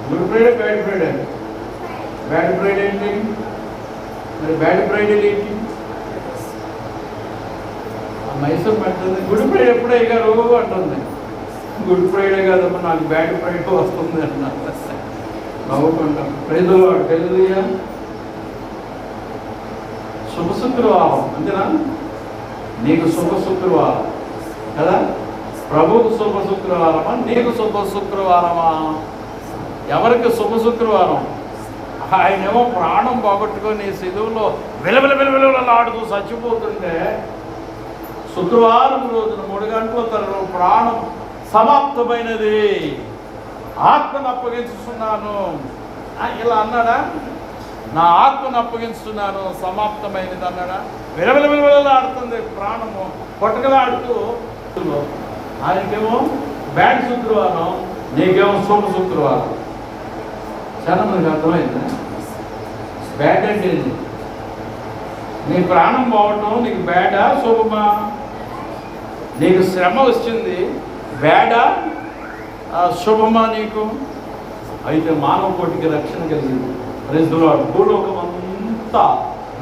గుడ్ ఫ్రైడే బ్యాడ్ ఫ్రైడే ఏంటి? మరి బ్యాడ్ ఫ్రైడే ఏంటి? మైసూర్ పెట్టింది. గుడ్ ఫ్రైడే ఎప్పుడు అయ్యారు అంటుంది. గుడ్ ఫ్రైడే కాదమ్మా, నాకు బ్యాడ్ ఫ్రైడే వస్తుంది అన్న నవ్వుకుంటాం. ప్రైజ్ ది లార్డ్, హల్లెలూయా. శుభ శుక్రవారం అంతేనా? నీకు శుభ శుక్రవారం కదా. ప్రభువుకు శుభ శుక్రవారమా, నీకు శుభ శుక్రవారమా? ఎవరికి శుభ శుక్రవారం? ఆయనేమో ప్రాణం పోగొట్టుకొని సిలువలో విలవిలాడుతూ చచ్చిపోతుంటే, శుక్రవారం రోజున 3 గంటల తర్వాత ప్రాణం సమాప్తమైనది, ఆత్మను అప్పగించుతున్నాను ఇలా అన్నాడా? నా ఆత్మను అప్పగించుతున్నాను, సమాప్తమైనది అన్నాడా? విలవిలాడుతుంది ప్రాణము, కొట్టకలాడుతూ. ఆయనకేమో బ్యాడ్ శుక్రవారం, నీకేమో శుభ శుక్రవారం. చాలా మనకు అర్థమైందా? బ్యాడ్ అంటే నీ ప్రాణం పోవటం నీకు బ్యాడా శుభమా? నీకు శ్రమ వచ్చింది, బేడా శుభమా నీకు? అయితే మానవ కోటికి రక్షణ కలిగింది. Praise the lord. భూలోకం అంతా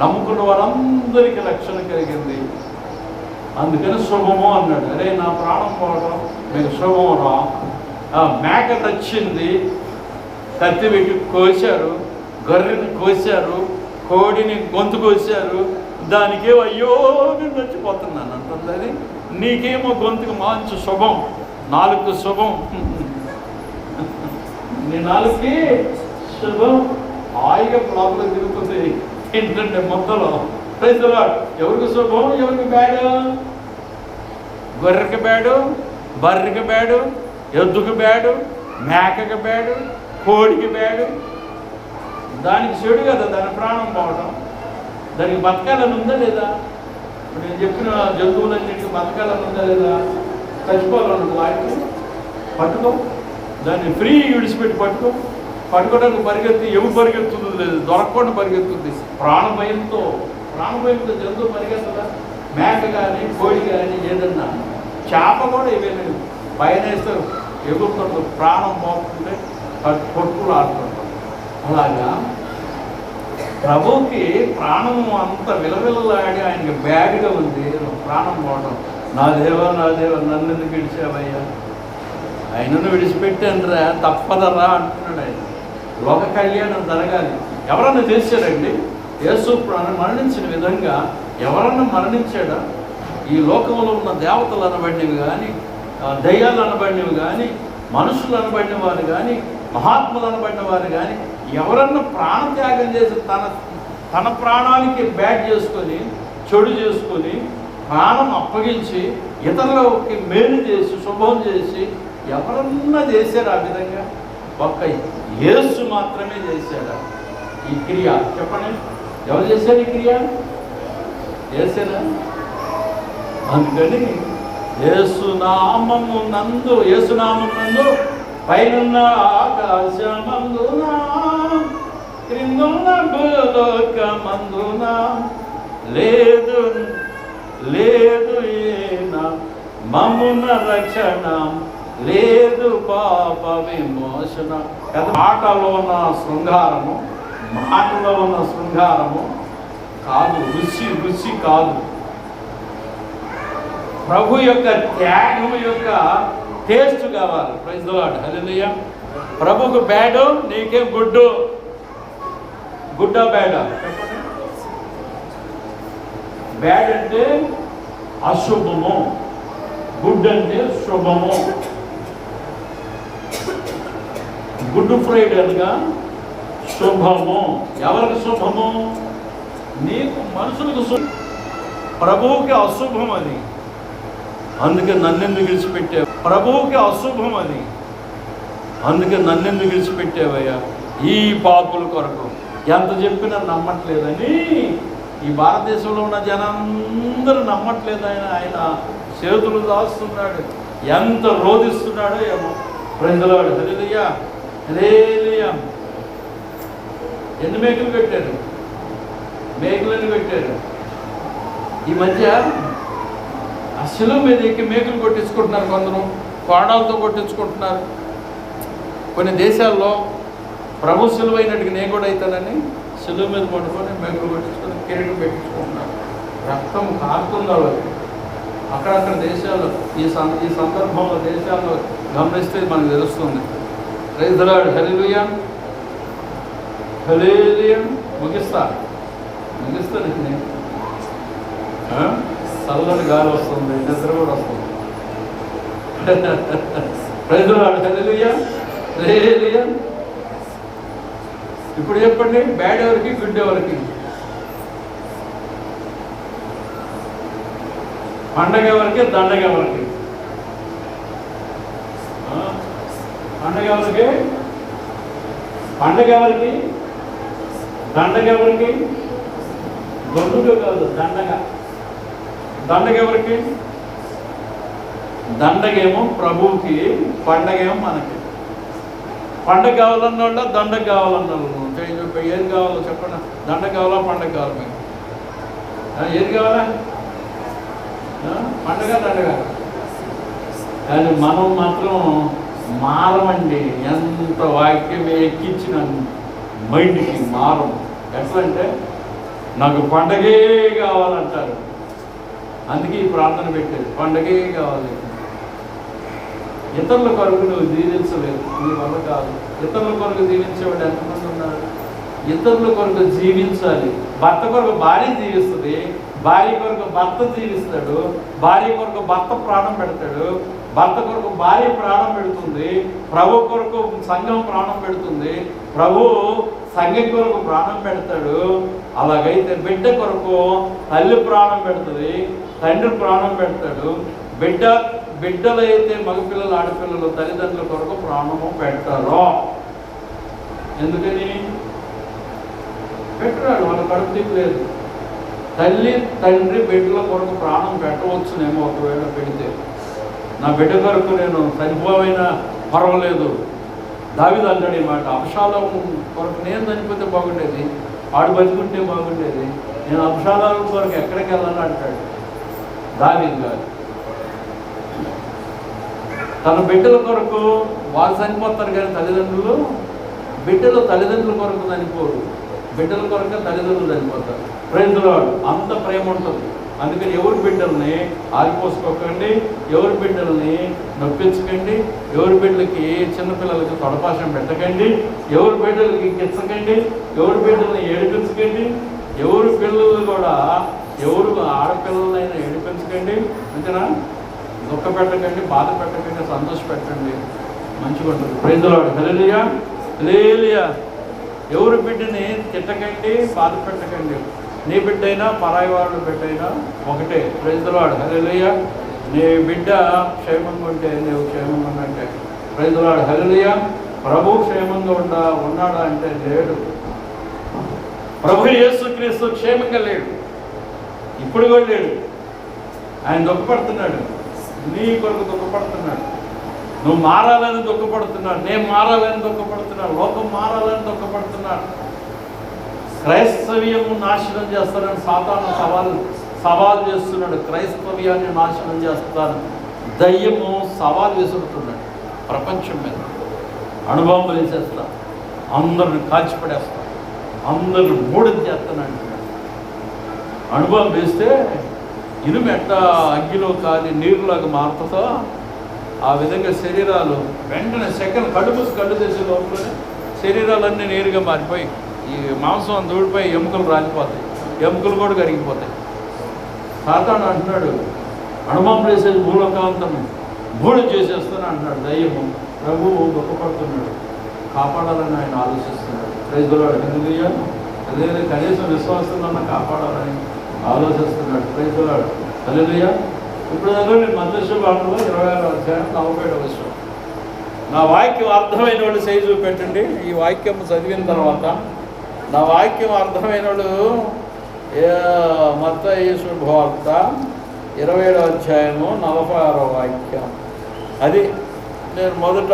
నమ్ముకున్న వారందరికీ రక్షణ కలిగింది. అందుకని శుభము అన్నాడు. అరే నా ప్రాణం పోవడం మీకు శుభము రా. మేక నచ్చింది, కత్తి పెట్టి కోశారు, గొర్రెని కోశారు, కోడిని గొంతు కోశారు. దానికే అయ్యో నేను చచ్చిపోతున్నాను అంటుంది. నీకేమో గొంతుకు మంచి శుభం, నాలుగు శుభం. నీ నాలుగుకి శుభం, హాయిగా లోపల తిరుగుతుంది ఏంటంటే మొత్తలో. Praise the lord. ఎవరికి శుభం, ఎవరికి బ్యాడు? గొర్రెకి బ్యాడు, బర్రెకి బ్యాడు, ఎద్దుకి బ్యాడు, మేకకి బ్యాడు, కోడికి బ్యాడు. దానికి చెడు కదా దాని ప్రాణం పోవడం. దానికి బతకాలని ఉందా లేదా? ఇప్పుడు నేను చెప్పిన జంతువులన్నింటికి బతకాలని ఉందా లేదా? చచ్చిపోవాలన్నది వాటికి పట్టుకో, దాన్ని ఫ్రీ విడిచిపెట్టి పట్టుకోవడానికి పరిగెత్తి ఎవరు పరిగెత్తుంది లేదు, దొరకకుండా పరిగెత్తుంది. ప్రాణభయంతో జంతువు పరిగెత్తదా? మేక కానీ కోడి కానీ ఏదన్నా, చేప కూడా ఇవేనా పైన వేస్తారు, ఎగురుతుంటారు, ప్రాణం పోతుంటే కొట్టుకులు ఆడుతుంటారు. అలాగా ప్రభువుకి ప్రాణం అంత విలవిల్లాడి ఆయనకి బ్యాడ్గా ఉంది ప్రాణం పోవడం. నా దేవా నన్ను ఎందుకు విడిచావయ్యా? ఆయనను విడిచిపెట్టానురా, తప్పదరా అంటున్నాడు ఆయన. లోక కళ్యాణం జరగాలి. ఎవరన్నా చేశారండి? యేసు మరణించిన విధంగా ఎవరన్నా మరణించాడా? ఈ లోకంలో ఉన్న దేవతలు అనబడినవి కానీ, దయ్యాలు అనబడినవి కానీ, మనుషులు అనబడిన వారు కానీ, మహాత్ములు అనబడిన వారు కానీ ఎవరన్నా ప్రాణత్యాగం చేసి తన ప్రాణానికి బ్యాడ్ చేసుకొని, చెడు చేసుకొని, ప్రాణం అప్పగించి ఇతరులకి మేలు చేసి, శుభం చేసి ఎవరన్నా చేశారు ఆ విధంగా? ఒక్క యేసు మాత్రమే చేశాడా ఈ క్రియ? చెప్పండి, ఎవరు చేశారు ఈ క్రియ? యేసేనా? అందుకని యేసునామము నందు పైనున్న ఆకాశమందున క్రిందున్న భూలోకమందున లేదు మమ్మున రక్షణ, లేదు పాప విమోచన. మాటలో ఉన్న శృంగారము కాదు, రుచి కాదు. ప్రభు యొక్క త్యాగం యొక్క టేస్ట్ కావాలి. Praise the lord. హల్లెలూయా. ప్రభుకు బ్యాడు, నీకే గుడ్డా బ్యాడా? బ్యాడ్ అంటే అశుభము, గుడ్ అంటే శుభము. గుడ్ ఫ్రైడే అనగా శుభము. ఎవరికి శుభము? నీకు, మనుషులకు శుభం. ప్రభువుకి అశుభం అది. అందుకే నన్నెందుకు విడిచిపెట్టావు? ప్రభువుకి అశుభం అది. అందుకే నన్నెందుకు విడిచిపెట్టావయ్యా? ఈ పాపుల కొరకు. ఎంత చెప్పినా నమ్మట్లేదని ఈ భారతదేశంలో ఉన్న జనందరూ నమ్మట్లేదని ఆయన చేతులు దాస్తున్నాడు. ఎంత రోధిస్తున్నాడో ఏమో. Praise the lord. Hallelujah. Hallelujah. ఎన్ని మేకులు పెట్టారు? మేకులను పెట్టారు. ఈ మధ్య ఆ శిలువ మీద ఎక్కి మేకులు కొట్టించుకుంటున్నారు, కొందరు కోడాలతో కొట్టించుకుంటున్నారు. కొన్ని దేశాల్లో ప్రభు శిలువ అయినట్టుగా నేను కూడా అవుతానని శిలువ మీద పడుకొని మేకులు కొట్టించుకొని కిరీటం పెట్టించుకుంటున్నారు. రక్తం కారుతుందో అక్కడక్కడ దేశాల్లో ఈ సందర్భంలో దేశాల్లో గమనిస్తే మనకు తెలుస్తుంది. Praise the lord. Hallelujah. Hallelujah. ముగిస్తాను నేను. చల్లని గాలి వస్తుంది, నిద్ర కూడా వస్తుంది. Praise the lord. Hallelujah. Hallelujah. ఇప్పుడు చెప్పండి, బ్యాడ్ ఎవరికి, గుడ్ ఎవరికి? పండగ ఎవరికి, దండగ ఎవరికి? పండగ ఎవరికి, దండగ ఎవరికి? దొండుగా కాదు, దండగ ఎవరికి? దండగేమో ప్రభువుకి, పండగేమో మనకి. పండగ కావాలన్న వాళ్ళ, దండగ కావాలన్న వాళ్ళు. ఏది కావాలో చెప్పండి? దండగ కావాలా, పండగ కావాలి? మీకు ఏది కావాలా? పండగ, దండగ? కానీ మనం మాత్రం మారమండి. ఎంత వాక్యం ఎక్కించిన మైండ్కి మారం. ఎట్లా అంటే నాకు పండగే కావాలంటారు. అందుకే ఈ ప్రార్థన పెట్టేది, పండగే కావాలి. ఇతరుల కొరకు నువ్వు జీవించలేదు, నీ వల్ల కాదు. ఇతరుల కొరకు జీవించేవాడు ఎంతమంది ఉన్నారు? ఇతరుల కొరకు జీవించాలి. భర్త కొరకు భార్య జీవిస్తుంది, భార్య కొరకు భర్త జీవిస్తాడు, భార్య కొరకు భర్త ప్రాణం పెడతాడు, భర్త కొరకు భార్య ప్రాణం పెడుతుంది, ప్రభు కొరకు సంఘం ప్రాణం పెడుతుంది, ప్రభు సంఘం కొరకు ప్రాణం పెడతాడు. అలాగైతే బిడ్డ కొరకు తల్లి ప్రాణం పెడుతుంది, తండ్రి ప్రాణం పెడతాడు. బిడ్డలు అయితే మగపిల్లలు ఆడపిల్లలు తల్లిదండ్రుల కొరకు ప్రాణము పెడతారు. ఎందుకని పెట్టరాడు? వాళ్ళ కడుపు తీపి లేదు. తల్లి తండ్రి బిడ్డల కొరకు ప్రాణం పెట్టవచ్చునేమో ఒకవేళ పెడితే. నా బిడ్డ కొరకు నేను చనిపోయినా పర్వాలేదు. దావీదు అంటాడు ఈ మాట, అబ్షాలోం కొరకు నేను చనిపోతే బాగుండేది, ఆడు బతుకుంటే బాగుండేది, నేను అబ్షాలోం కొరకు ఎక్కడికి వెళ్ళాలని అంటాడు దావీదు గారు. తన బిడ్డల కొరకు వాళ్ళు చనిపోతారు కానీ బిడ్డలు తల్లిదండ్రుల కొరకు చనిపోరు, బిడ్డల కొరకు తల్లిదండ్రులు చనిపోతారు. ప్రేమ అంత ప్రేమ ఉంటుంది. అందుకని ఎవరి బిడ్డల్ని ఆగిపోసుకోకండి, ఎవరి బిడ్డల్ని నొప్పించకండి, ఎవరి బిడ్డలకి చిన్నపిల్లలకి తొడపాశం పెట్టకండి, ఎవరి బిడ్డలకి కిచ్చకండి, ఎవరి బిడ్డల్ని ఏడిపించకండి, ఎవరి పిల్లలు కూడా ఎవరు ఆడపిల్లలైనా ఏడిపించకండి. అంతేనా? దుఃఖ పెట్టకండి, బాధ పెట్టకండి, సంతోష పెట్టండి, మంచిగా ఉంటుంది. Praise the lord. Hallelujah hallelujah. ఎవరి బిడ్డని తిట్టకండి, బాధ పెట్టకండి. నీ బిడ్డ అయినా పరాయి వాళ్ళ బిడ్డ అయినా ఒకటే. Praise the lord. హల్లెలూయా. నీ బిడ్డ క్షేమంగా ఉంటే నీవు క్షేమంగా ఉన్నట్టే. Praise the lord. హల్లెలూయా. ప్రభు క్షేమంగా ఉన్నాడా అంటే లేడు. ప్రభు యేసుక్రీస్తు క్షేమంగా లేడు, ఇప్పుడు కూడా లేడు. ఆయన దుఃఖపడుతున్నాడు, నీ కొరకు దుఃఖపడుతున్నాడు. నువ్వు మారాలని దుఃఖపడుతున్నాడు, నేను మారాలని దుఃఖపడుతున్నాడు, లోకం మారాలని దుఃఖపడుతున్నాడు. క్రైస్తవ్యము నాశనం చేస్తానని సాతాను సవాల్ చేస్తున్నాడు. క్రైస్తవ్యాన్ని నాశనం చేస్తాను దయ్యము సవాల్ విసురుతున్నాడు. ప్రపంచం మీద అణుబాంబులు వేసేస్తా, అందరిని కాల్చిపడేస్తా, అందరిని మూడని చేస్తాను. అణుబాంబు వేస్తే ఇనుము ఎట్ట అగ్గిలో కాలి నీరులాగా మారుతుందో ఆ విధంగా శరీరాలు వెంటనే సెకండ్ కళ్ళు తెసే లోపలనే శరీరాలన్నీ నీరుగా మారిపోయి ఈ మాంసం అంత ఊడిపోయి ఎముకలు రాలిపోతాయి, ఎముకలు కూడా కరిగిపోతాయి. సాతాను అంటున్నాడు, అణుబాంబు వేసేది భూలోకాంతం బూడి చేసేస్తాను అంటున్నాడు దయ్యము. ప్రభువు దుఃఖపడుతున్నాడు, కాపాడాలని ఆయన ఆలోచిస్తున్నాడు. Praise the lord. హల్లెలూయా. అదే కనీసం విశ్వాసంలో కాపాడాలని ఆలోచిస్తున్నాడు. Praise the lord. హల్లెలూయా. ఇప్పుడు నేను మత్తయి వార్తలో 26వ అధ్యాయం 47వ వచనం. నా వాక్యం అర్థమైన వాళ్ళు చేయి చూపెట్టండి. ఈ వాక్యం చదివిన తర్వాత నా వాక్యం అర్థమైన వాళ్ళు మత్తయి శుభవార్త 27వ అధ్యాయము 46వ వాక్యం. అది నేను మొదట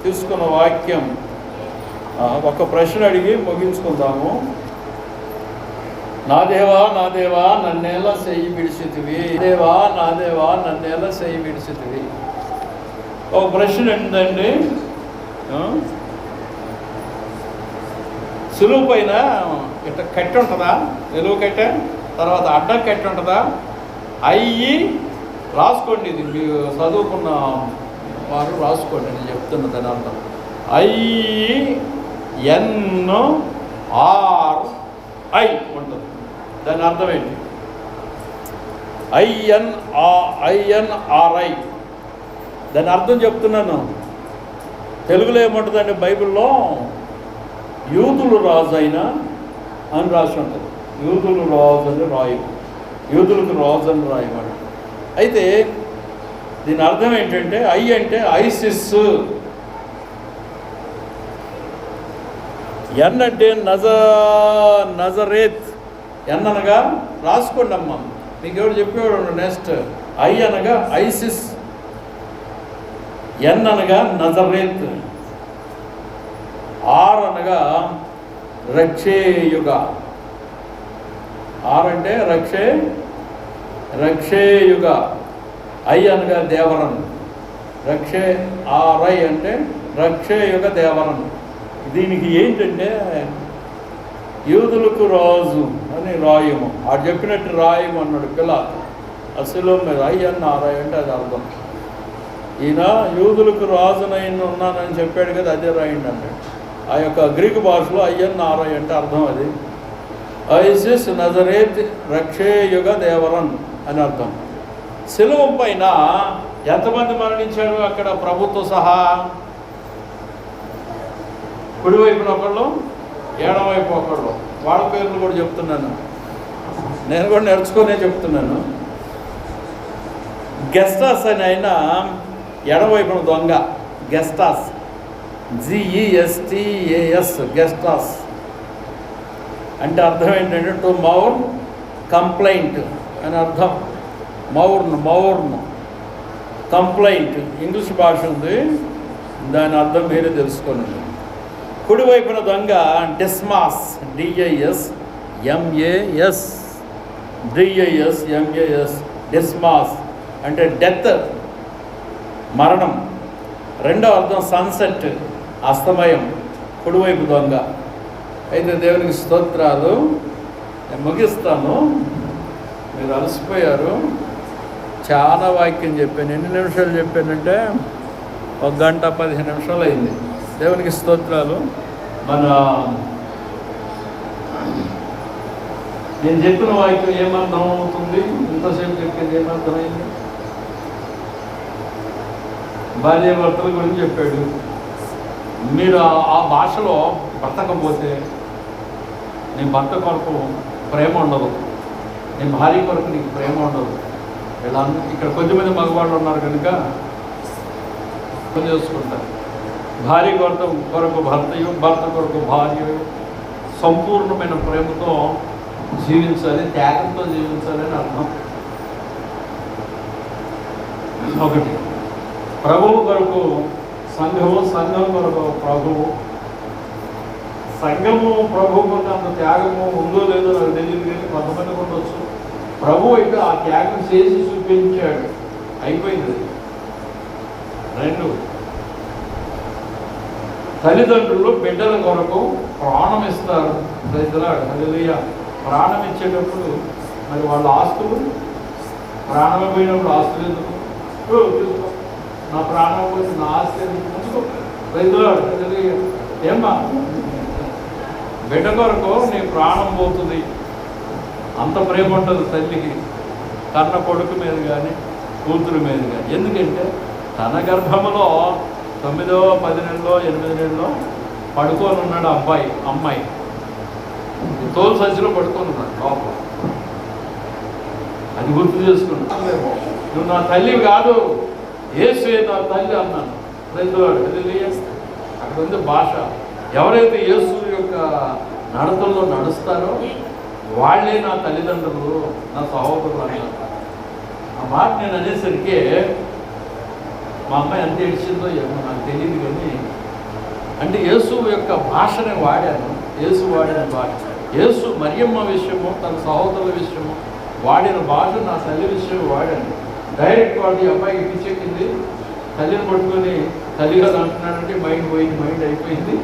తీసుకున్న వాక్యం. ఒక ప్రశ్న అడిగి ముగించుకుందాము. నా దేవా నా దేవా నన్నేలా చెయ్యి విడిచితివి, దేవా నా దేవా నన్నేలా చెయ్యి విడిచితివి. ఒక ప్రశ్న ఏంటండి, సులువు పైన ఇట్లా కట్టి ఉంటుందా, నిలువు కట్టే తర్వాత అడ్డం కట్టి ఉంటుందా? అయ్యి రాసుకోండి, ఇది మీరు చదువుకున్న వారు రాసుకోండి, నేను చెప్తున్న దాని అర్థం. INRI ఉంటుంది. దాని అర్థం ఏంటి? INRI దాని అర్థం చెప్తున్నాను. తెలుగులో ఏముంటుందండి? బైబిల్లో యూదులు రాజు అయినా అని రాసి ఉంటుంది. యూదులు రాజు అని రాయు, యూదులకు రాజు అని రాయమాట. అయితే దీని అర్థం ఏంటంటే ఐ అంటే ఐసిస్, ఎన్ అంటే నజరేత్, ఎన్ అనగా రాసుకోండి అమ్మ, మీకు ఎవరు చెప్పేవాడు నెక్స్ట్. ఐ అనగా ఐసిస్, ఎన్ అనగా నజరేత్, ఆర్ అనగా రక్షేయుగ. ఆర్ అంటే రక్షేయుగ, ఐ అనగా దేవరన్, రక్షే ఆరై అంటే రక్షేయుగ దేవరం. దీనికి ఏంటంటే యూదులకు రాజు అని రాయము, ఆడు చెప్పినట్టు రాయము అన్నాడు పిల్ల. అసలు మీద INRI అంటే అది అర్థం. ఈయన యూదులకు రాజునైన ఉన్నానని చెప్పాడు కదా, అదే రాయండి అన్నాడు. ఆ యొక్క గ్రీకు భాషలో INRI అంటే అర్థం అది. ఐసిస్ నజరేత్ రక్షేయుగ దేవరన్ అని అర్థం. శిలువ పైన ఎంతమంది మరణించారు అక్కడ ప్రభుత్వ సహా? కుడివైపున ఒకళ్ళు, ఎడమవైపు ఒకళ్ళు. వాళ్ళ పేర్లు కూడా చెప్తున్నాను, నేను కూడా నేర్చుకునే చెప్తున్నాను. గెస్టాస్ అని అయినా ఎడమవైపున దొంగ, గెస్టాస్, GESTAS, గెస్టాస్ అంటే అర్థం ఏంటంటే టు మౌర్న్ కంప్లైంట్ అని అర్థం. మౌర్న్ కంప్లైంట్ ఇంగ్లీష్ భాష ఉంది, దాని అర్థం మీరే తెలుసుకోండి. కుడివైపున దొంగ డిస్మాస్, DISMAS, డిస్మాస్ అంటే డెత్, మరణం. రెండవ అర్థం సన్సెట్, అస్తమయం, కుడివైపు దొంగ. అయితే దేవునికి స్తోత్రాలు. నేను ముగిస్తాను, మీరు అలసిపోయారు. చాలా వాక్యం చెప్పాను. ఎన్ని నిమిషాలు చెప్పానంటే 1 గంట 15 నిమిషాలు అయింది. దేవునికి స్తోత్రాలు. నేను చెప్పిన వాక్యం ఏమర్థం అవుతుంది? ఇంతసేపు చెప్పింది ఏమర్థమైంది? భార్య భర్తల గురించి చెప్పాడు. మీరు ఆ భాషలో బ్రతకపోతే నీ భర్త కొరకు ప్రేమ ఉండదు, నీ భార్య కొరకు నీకు ప్రేమ ఉండదు. ఇలా ఇక్కడ కొంచెంమంది మగవాళ్ళు ఉన్నారు కనుక చేసుకుంటారు. భార్య కొరకు భర్తయు, భర్త కొరకు భార్యయు సంపూర్ణమైన ప్రేమతో జీవించాలి, త్యాగంతో జీవించాలి అని అర్థం. ఒకటి ప్రభువు కొరకు సంఘము, సంఘం కొరకు ప్రభువు. సంఘము ప్రభువు కొరకు అంత త్యాగము ఉందో లేదో నాకు తెలియదు, కానీ కొంతమంది ఉండొచ్చు. ప్రభువు అయితే ఆ త్యాగం చేసి చూపించాడు, అయిపోయింది. 2 తల్లిదండ్రులు బిడ్డల కొరకు ప్రాణం ఇస్తారు. హల్లెలూయా. ప్రాణం ఇచ్చేటప్పుడు మరి వాళ్ళ ఆస్తులు, ప్రాణం పోయినప్పుడు ఆస్తులు ఎందుకు? తీసుకో, నా ప్రాణం పోయి నా ఆస్తి ఎందుకు? హల్లెలూయా. ఏమ్మా, బిడ్డ కొరకు నీ ప్రాణం పోతుంది. అంత ప్రేమ ఉంటుంది తల్లికి కన్న కొడుకు మీద కానీ కూతురు మీద కానీ. ఎందుకంటే తన గర్భంలో 9వ 10 నెలలో 8 నెలలో పడుకొని ఉన్నాడు అమ్మాయి తోలు సంచిలో పడుకొని ఉన్నాడు లోపల. అది గుర్తు చేసుకున్నాడు. నువ్వు నా తల్లి కాదు, యేసు నా తల్లి అన్నాను. రైతువాడు అక్కడ ఉంది భాష. ఎవరైతే యేసు యొక్క నడతల్లో నడుస్తారో వాళ్ళే నా తల్లిదండ్రులు, నా సహోదరులు అన్నారు. ఆ మాట నేను అనేసరికి మా అమ్మాయి ఎంత ఏడ్చిందో ఏమో నాకు తెలియదు, కానీ అంటే యేసు యొక్క భాషనే వాడాను. యేసు వాడిన భాష, యేసు మరియమ్మ విషయము, తన సహోదరుల విషయము వాడిన భాష నా తల్లి విషయం వాడాను. డైరెక్ట్ వాడి అబ్బాయికి పిచ్చెక్కింది, తల్లిని పట్టుకొని తల్లిగా అంటున్నాడంటే మైండ్ పోయింది, మైండ్ అయిపోయింది,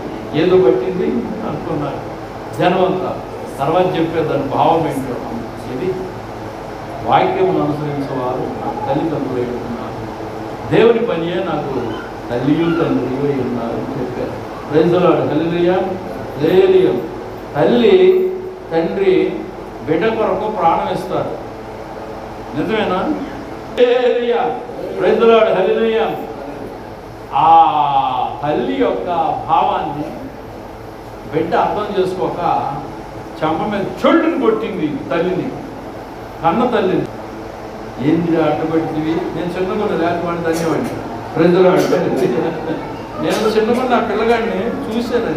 ఏదో పట్టింది అనుకున్నారు జనం అంతా. తర్వాత చెప్పేదాని భావం ఏంటో. ఇది వాక్యమును అనుసరించేవారు నా తల్లిదండ్రులు ఉన్నారు, దేవుని పనియే నాకు తల్లియు తండ్రి ఉన్నారు చెప్పారు. Praise the lord. Hallelujah. Hallelujah. తల్లి తండ్రి బిడ్డ కొరకు ప్రాణం ఇస్తారు. నిజమేనా? Hallelujah. Praise the lord. Hallelujah. ఆ తల్లి యొక్క భావాన్ని బిడ్డ అర్థం చేసుకోక చెంప మీద చోటుని కొట్టింది తల్లిని, కన్న తల్లిని. ఏంది అడ్డుపెట్టింది? నేను చిన్నగుండా లేకపోతే ధన్యవాడి ప్రజలు నేను చిన్నగుండా ఆ పిల్లగాడిని చూశాను.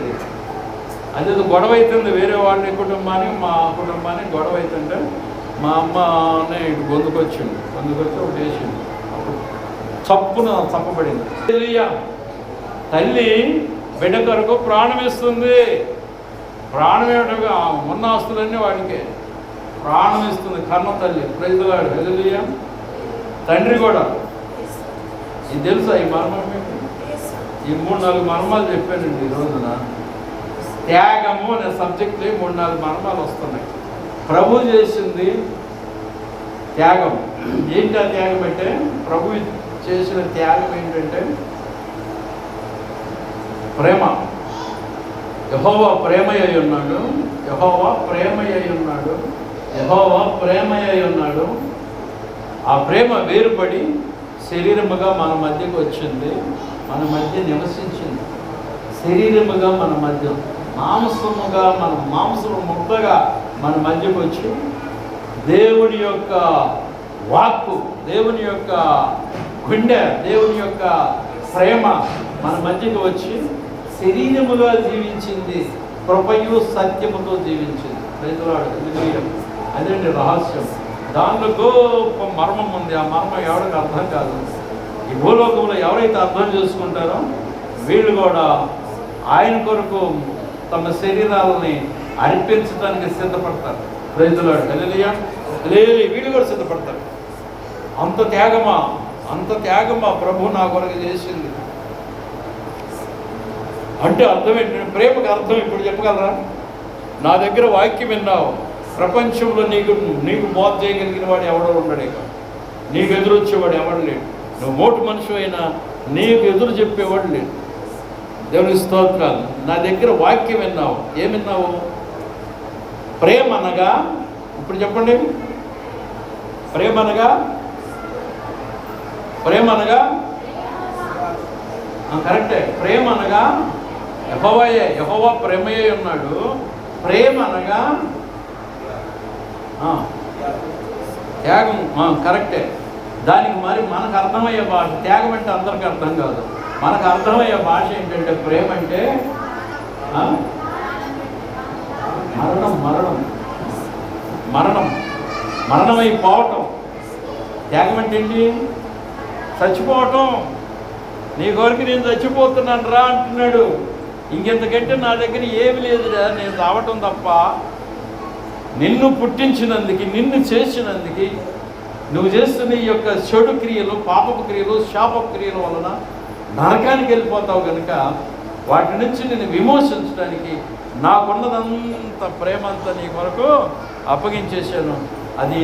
అదేదో గొడవ అవుతుంది, వేరే వాళ్ళని కుటుంబానికి మా కుటుంబానికి గొడవ అవుతుంటే మా అమ్మనే ఇటు గొంతుకొచ్చి ఒకటి వేసింది. అప్పుడు చప్పున చప్పబడింది. తల్లి బిడ్డ కొరకు ప్రాణం ఇస్తుంది. ప్రాణం ఏమిటగా ఉన్న ఆస్తులన్నీ వాడికే ప్రాణం ఇస్తుంది కన్న తల్లి. Praise the lord. హల్లెలూయా. తండ్రి కూడా ఇది తెలుసా ఈ మర్మం మీకు? ఈ 3-4 మర్మాలు చెప్పానండి ఈ రోజున. త్యాగము అనే సబ్జెక్ట్లో 3-4 మర్మాలు వస్తున్నాయి. ప్రభు చేసింది త్యాగం. ఏంటి ఆ త్యాగం అంటే? ప్రభు చేసిన త్యాగం ఏంటంటే ప్రేమ. యెహోవా ప్రేమయ్య ఉన్నాడు, యెహోవా ప్రేమయ్య ఉన్నాడు, యెహోవా ప్రేమయ్య ఉన్నాడు. ఆ ప్రేమ వేరుపడి శరీరముగా మన మధ్యకు వచ్చింది, మన మధ్య నివసించింది. శరీరముగా మన మధ్య, మాంసముగా మన మాంసము ముద్దగా మన మధ్యకు వచ్చి దేవుని యొక్క వాక్కు, దేవుని యొక్క గుండె, దేవుని యొక్క ప్రేమ మన మధ్యకు వచ్చి శరీరముగా జీవించింది, కృపయు సత్యముతో జీవించింది. రైతులాడు అదేంటి రహస్యం. దానిలో గొప్ప మర్మం ఉంది. ఆ మర్మం ఎవరికి అర్థం కాదు. ఈ భూలోకంలో ఎవరైతే అర్థం చేసుకుంటారో వీళ్ళు కూడా ఆయన కొరకు తమ శరీరాలని అర్పించడానికి సిద్ధపడతారు. రైతులాడు హల్లెలూయా, వీళ్ళు కూడా సిద్ధపడతారు. అంత త్యాగమా ప్రభు నా కొరకు చేసింది అంటే అర్థం ఏంటంటే, ప్రేమకు అర్థం ఇప్పుడు చెప్పగలరా? నా దగ్గర వాక్యం విన్నావు, ప్రపంచంలో నీకు బోధ చేయగలిగిన వాడు ఎవడో ఉండడే కాదు, నీకు ఎదురొచ్చేవాడు ఎవడు లేడు. నువ్వు మోటు మనిషి అయినా నీకు ఎదురు చెప్పేవాడు లేడు. దేవుని స్తోత్రాలు. నా దగ్గర వాక్యం విన్నావు. ఏం విన్నావు? ప్రేమ అనగా, ఇప్పుడు చెప్పండి, ప్రేమ అనగా కరెక్టే. ప్రేమ అనగా యెహోవా ప్రేమయ్య ఉన్నాడు. ప్రేమ అనగా త్యాగం, కరెక్టే. దానికి మరి మనకు అర్థమయ్యే భాష, త్యాగం అంటే అందరికి అర్థం కాదు. మనకు అర్థమయ్యే భాష ఏంటంటే ప్రేమ అంటే మరణమైపోవటం. త్యాగం అంటే ఏంటి? చచ్చిపోవటం. నీ కొరకు నేను చచ్చిపోతున్నాను రా అంటున్నాడు. ఇంకెంతకంటే నా దగ్గర ఏమి లేదురా, నేను రావటం తప్ప. నిన్ను పుట్టించినందుకు, నిన్ను చేసినందుకు, నువ్వు చేస్తున్న ఈ యొక్క చెడు క్రియలు, పాపపు క్రియలు, శాపపు క్రియల వలన నరకానికి వెళ్ళిపోతావు కనుక వాటి నుంచి నేను విమోచించడానికి నాకున్నదంత ప్రేమ అంతా నీ కొరకు అప్పగించేశాను. అది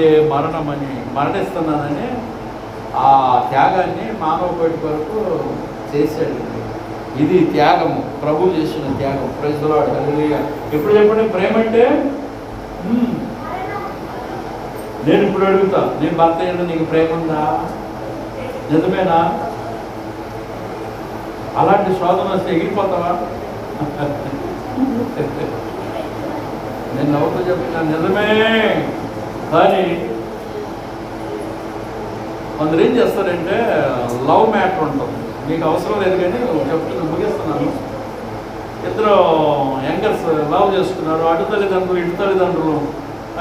మరణిస్తున్నానని ఆ త్యాగాన్ని మానవ కోటి కొరకు చేశాడు. ఇది త్యాగము, ప్రభు చేసిన త్యాగం. Praise the lord, hallelujah. ఇప్పుడు చెప్పండి, ప్రేమ అంటే? నేను ఇప్పుడు అడుగుతా, నేను భర్త ఏంటో నీకు ప్రేమ ఉందా? నిజమేనా? అలాంటి శోధన వస్తే ఎగిరిపోతావా? నేను నవ్వుతూ చెప్తున్నా, నిజమే. కానీ కొందరు ఏం చేస్తారంటే, లవ్ మ్యాటర్ ఉంటుంది. మీకు అవసరం లేదు కానీ చెప్తున్నా, ముగిస్తున్నాను. ఇద్దరు యంగర్స్ లవ్ చేసుకున్నారు. అటు తల్లిదండ్రులు ఇటు తల్లిదండ్రులు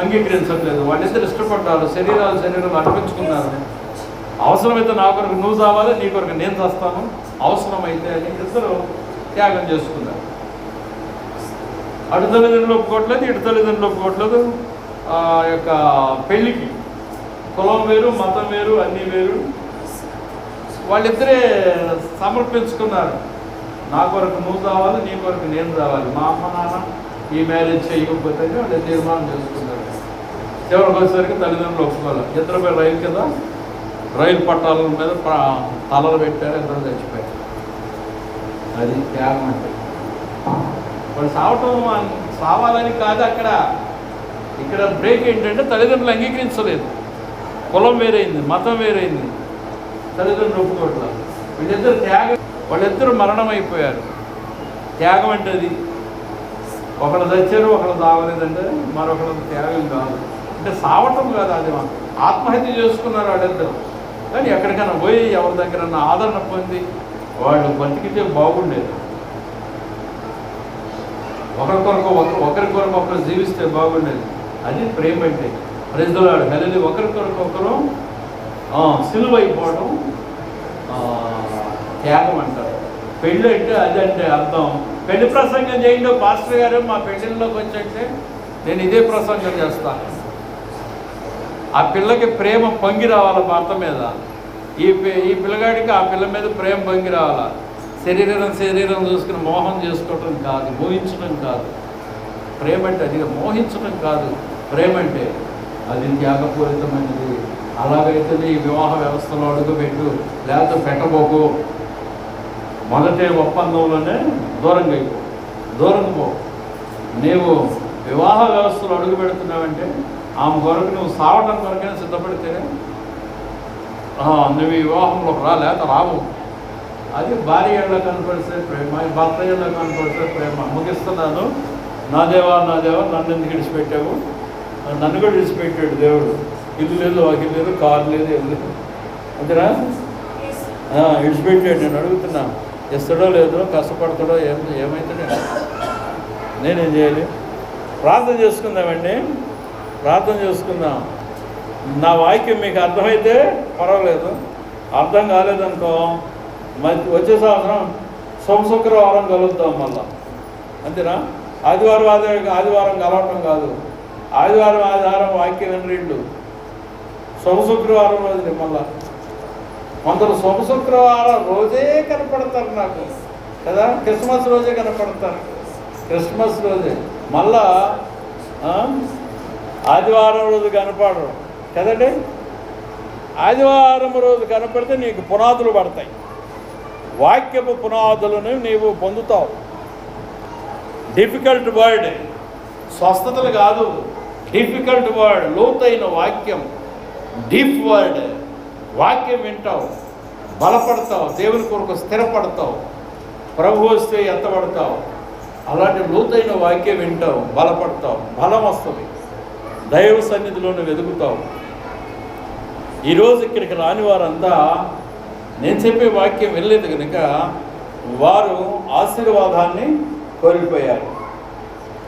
అంగీకరించట్లేదు. వాళ్ళిద్దరు ఇష్టపడ్డారు, శరీరాలు అర్పించుకున్నారు. అవసరమైతే నా కొరకు నువ్వు చావాలి, నీ కొరకు నేను చేస్తాను, అవసరమైతే అని ఇద్దరు త్యాగం చేసుకున్నారు. అటు తల్లిదండ్రులు ఒప్పుకోవట్లేదు, ఇటు తల్లిదండ్రులు ఒప్పుకోవట్లేదు. ఆ యొక్క పెళ్ళికి కులం వేరు, మతం వేరు, అన్నీ వేరు. వాళ్ళిద్దరే సమర్పించుకున్నారు. నా కొరకు నువ్వు కావాలి, నీ కొరకు నేను కావాలి. మా అమ్మ నాన్న ఈ మ్యారేజ్ చేయకపోతే వాళ్ళు తీర్మానం చేసుకున్నారు. చివరికి వచ్చేసరికి తల్లిదండ్రులు ఒప్పుకోవాలి. ఇద్దరు పేరు రైలు కదా, రైలు పట్టాల మీద తలలు పెట్టారు, ఇద్దరు చచ్చిపోయారు. అది త్యాగం అంటే. వాళ్ళు సావాలని కాదు అక్కడ. ఇక్కడ బ్రేక్ ఏంటంటే తల్లిదండ్రులు అంగీకరించలేదు. కులం వేరైంది, మతం వేరైంది, తల్లిదండ్రులు ఒప్పుకోవట్లేదు. వాళ్ళిద్దరు మరణం అయిపోయారు. త్యాగం అంటే అది. ఒకళ్ళు చచ్చారు, ఒకళ్ళు సావలేదంటే మరొకళ్ళు త్యాగం కాదు. అంటే సావటం కాదు, అది ఆత్మహత్య చేసుకున్నారు వాళ్ళిద్దరు. కానీ ఎక్కడికైనా పోయి ఎవరి దగ్గర ఆదరణ పొంది వాళ్ళు బతికితే బాగుండేది. ఒకరి కొరకు ఒకరు జీవిస్తే బాగుండేది. అది ప్రేమ అంటే. ప్రైజ్ ది లార్డ్, హల్లెలూయా. ఒకరి కొరకు ఒకరు సిలువ అయిపోవడం త్యాగం అంటారు. పెళ్ళి అంటే అదంటే అర్థం. పెళ్లి ప్రసంగం చేయండి పాస్టర్ గారు, మా పెళ్ళిళ్ళలోకి వచ్చంటే నేను ఇదే ప్రసంగం చేస్తాను. ఆ పిల్లకి ప్రేమ పొంగి రావాలి భర్త మీద. ఈ పిల్లగాడికి ఆ పిల్ల మీద ప్రేమ పొంగి రావాలా. శరీరం చూసుకుని మోహం చేసుకోవటం కాదు, మోహించడం కాదు. ప్రేమ అంటే అది మోహించడం కాదు. ప్రేమ అంటే అది త్యాగపూరితమైనది. అలాగైతేనే ఈ వివాహ వ్యవస్థలో అడుగుపెట్టు, లేకపోతే పెట్టబోకు. మొదటి ఒప్పందంలోనే దూరంగా పో. నీవు వివాహ వ్యవస్థలో అడుగు పెడుతున్నావంటే ఆమె కొరకు నువ్వు సావటం కొరకైనా సిద్ధపడితేనే నువ్వు ఈ వివాహంలోకి లేకపోతే రావు. అది భార్య ఏళ్ళ కనపడితే ప్రేమ, భర్త ఏళ్ళ కనపడితే ప్రేమ. ముగిస్తున్నాను. నా దేవా నన్ను ఎందుకు విడిచిపెట్టావు? నన్ను కూడా విడిచిపెట్టాడు దేవుడు. ఇల్లు లేదు, వాకిల్ లేదు, కారు లేదు, ఏం లేదు. అంతేనా? విడిచిపెట్టాడు. నేను అడుగుతున్నా, ఇస్తాడో లేదో, కష్టపడతాడో ఏమైతే నేనేం చేయాలి? ప్రార్థన చేసుకుందామండి, ప్రార్థన చేసుకుందాం. నా వాక్యం మీకు అర్థమైతే పర్వాలేదు, అర్థం కాలేదనుకో మరి వచ్చే సంవత్సరం శుక్రవారం కలుద్దాం మళ్ళా. అంతేనా? ఆదివారం కలవటం కాదు, ఆదివారం వాక్యం వినరీళ్ళు. శుక్రవారం రోజుని మళ్ళా కొందరు శుక్రవారం రోజే కనపడతారు నాకు కదా. క్రిస్మస్ రోజే కనపడతారు, క్రిస్మస్ రోజే. మళ్ళా ఆదివారం రోజు కనపడరు కదండి. ఆదివారం రోజు కనపడితే నీకు పునాదులు పడతాయి, వాక్యపు పునాదులను నీవు పొందుతావు. డిఫికల్ట్ వర్డ్, స్వస్థతలు కాదు, డిఫికల్ట్ వర్డ్, లోతైన వాక్యం, డీప్ వర్డ్. వాక్యం వింటావు, బలపడతావు, దేవుని కొరకు స్థిరపడతావు, ప్రభు వస్తే ఎత్తబడతావు. అలాంటి లోతైన వాక్యం వింటావు, బలపడతావు, బలం వస్తుంది, దైవ సన్నిధిలోనే వెతుకుతావు. ఈరోజు ఇక్కడికి రాని వారంతా నేను చెప్పే వాక్యం వెళ్ళలేదు కనుక వారు ఆశీర్వాదాన్ని కోల్పోయారు.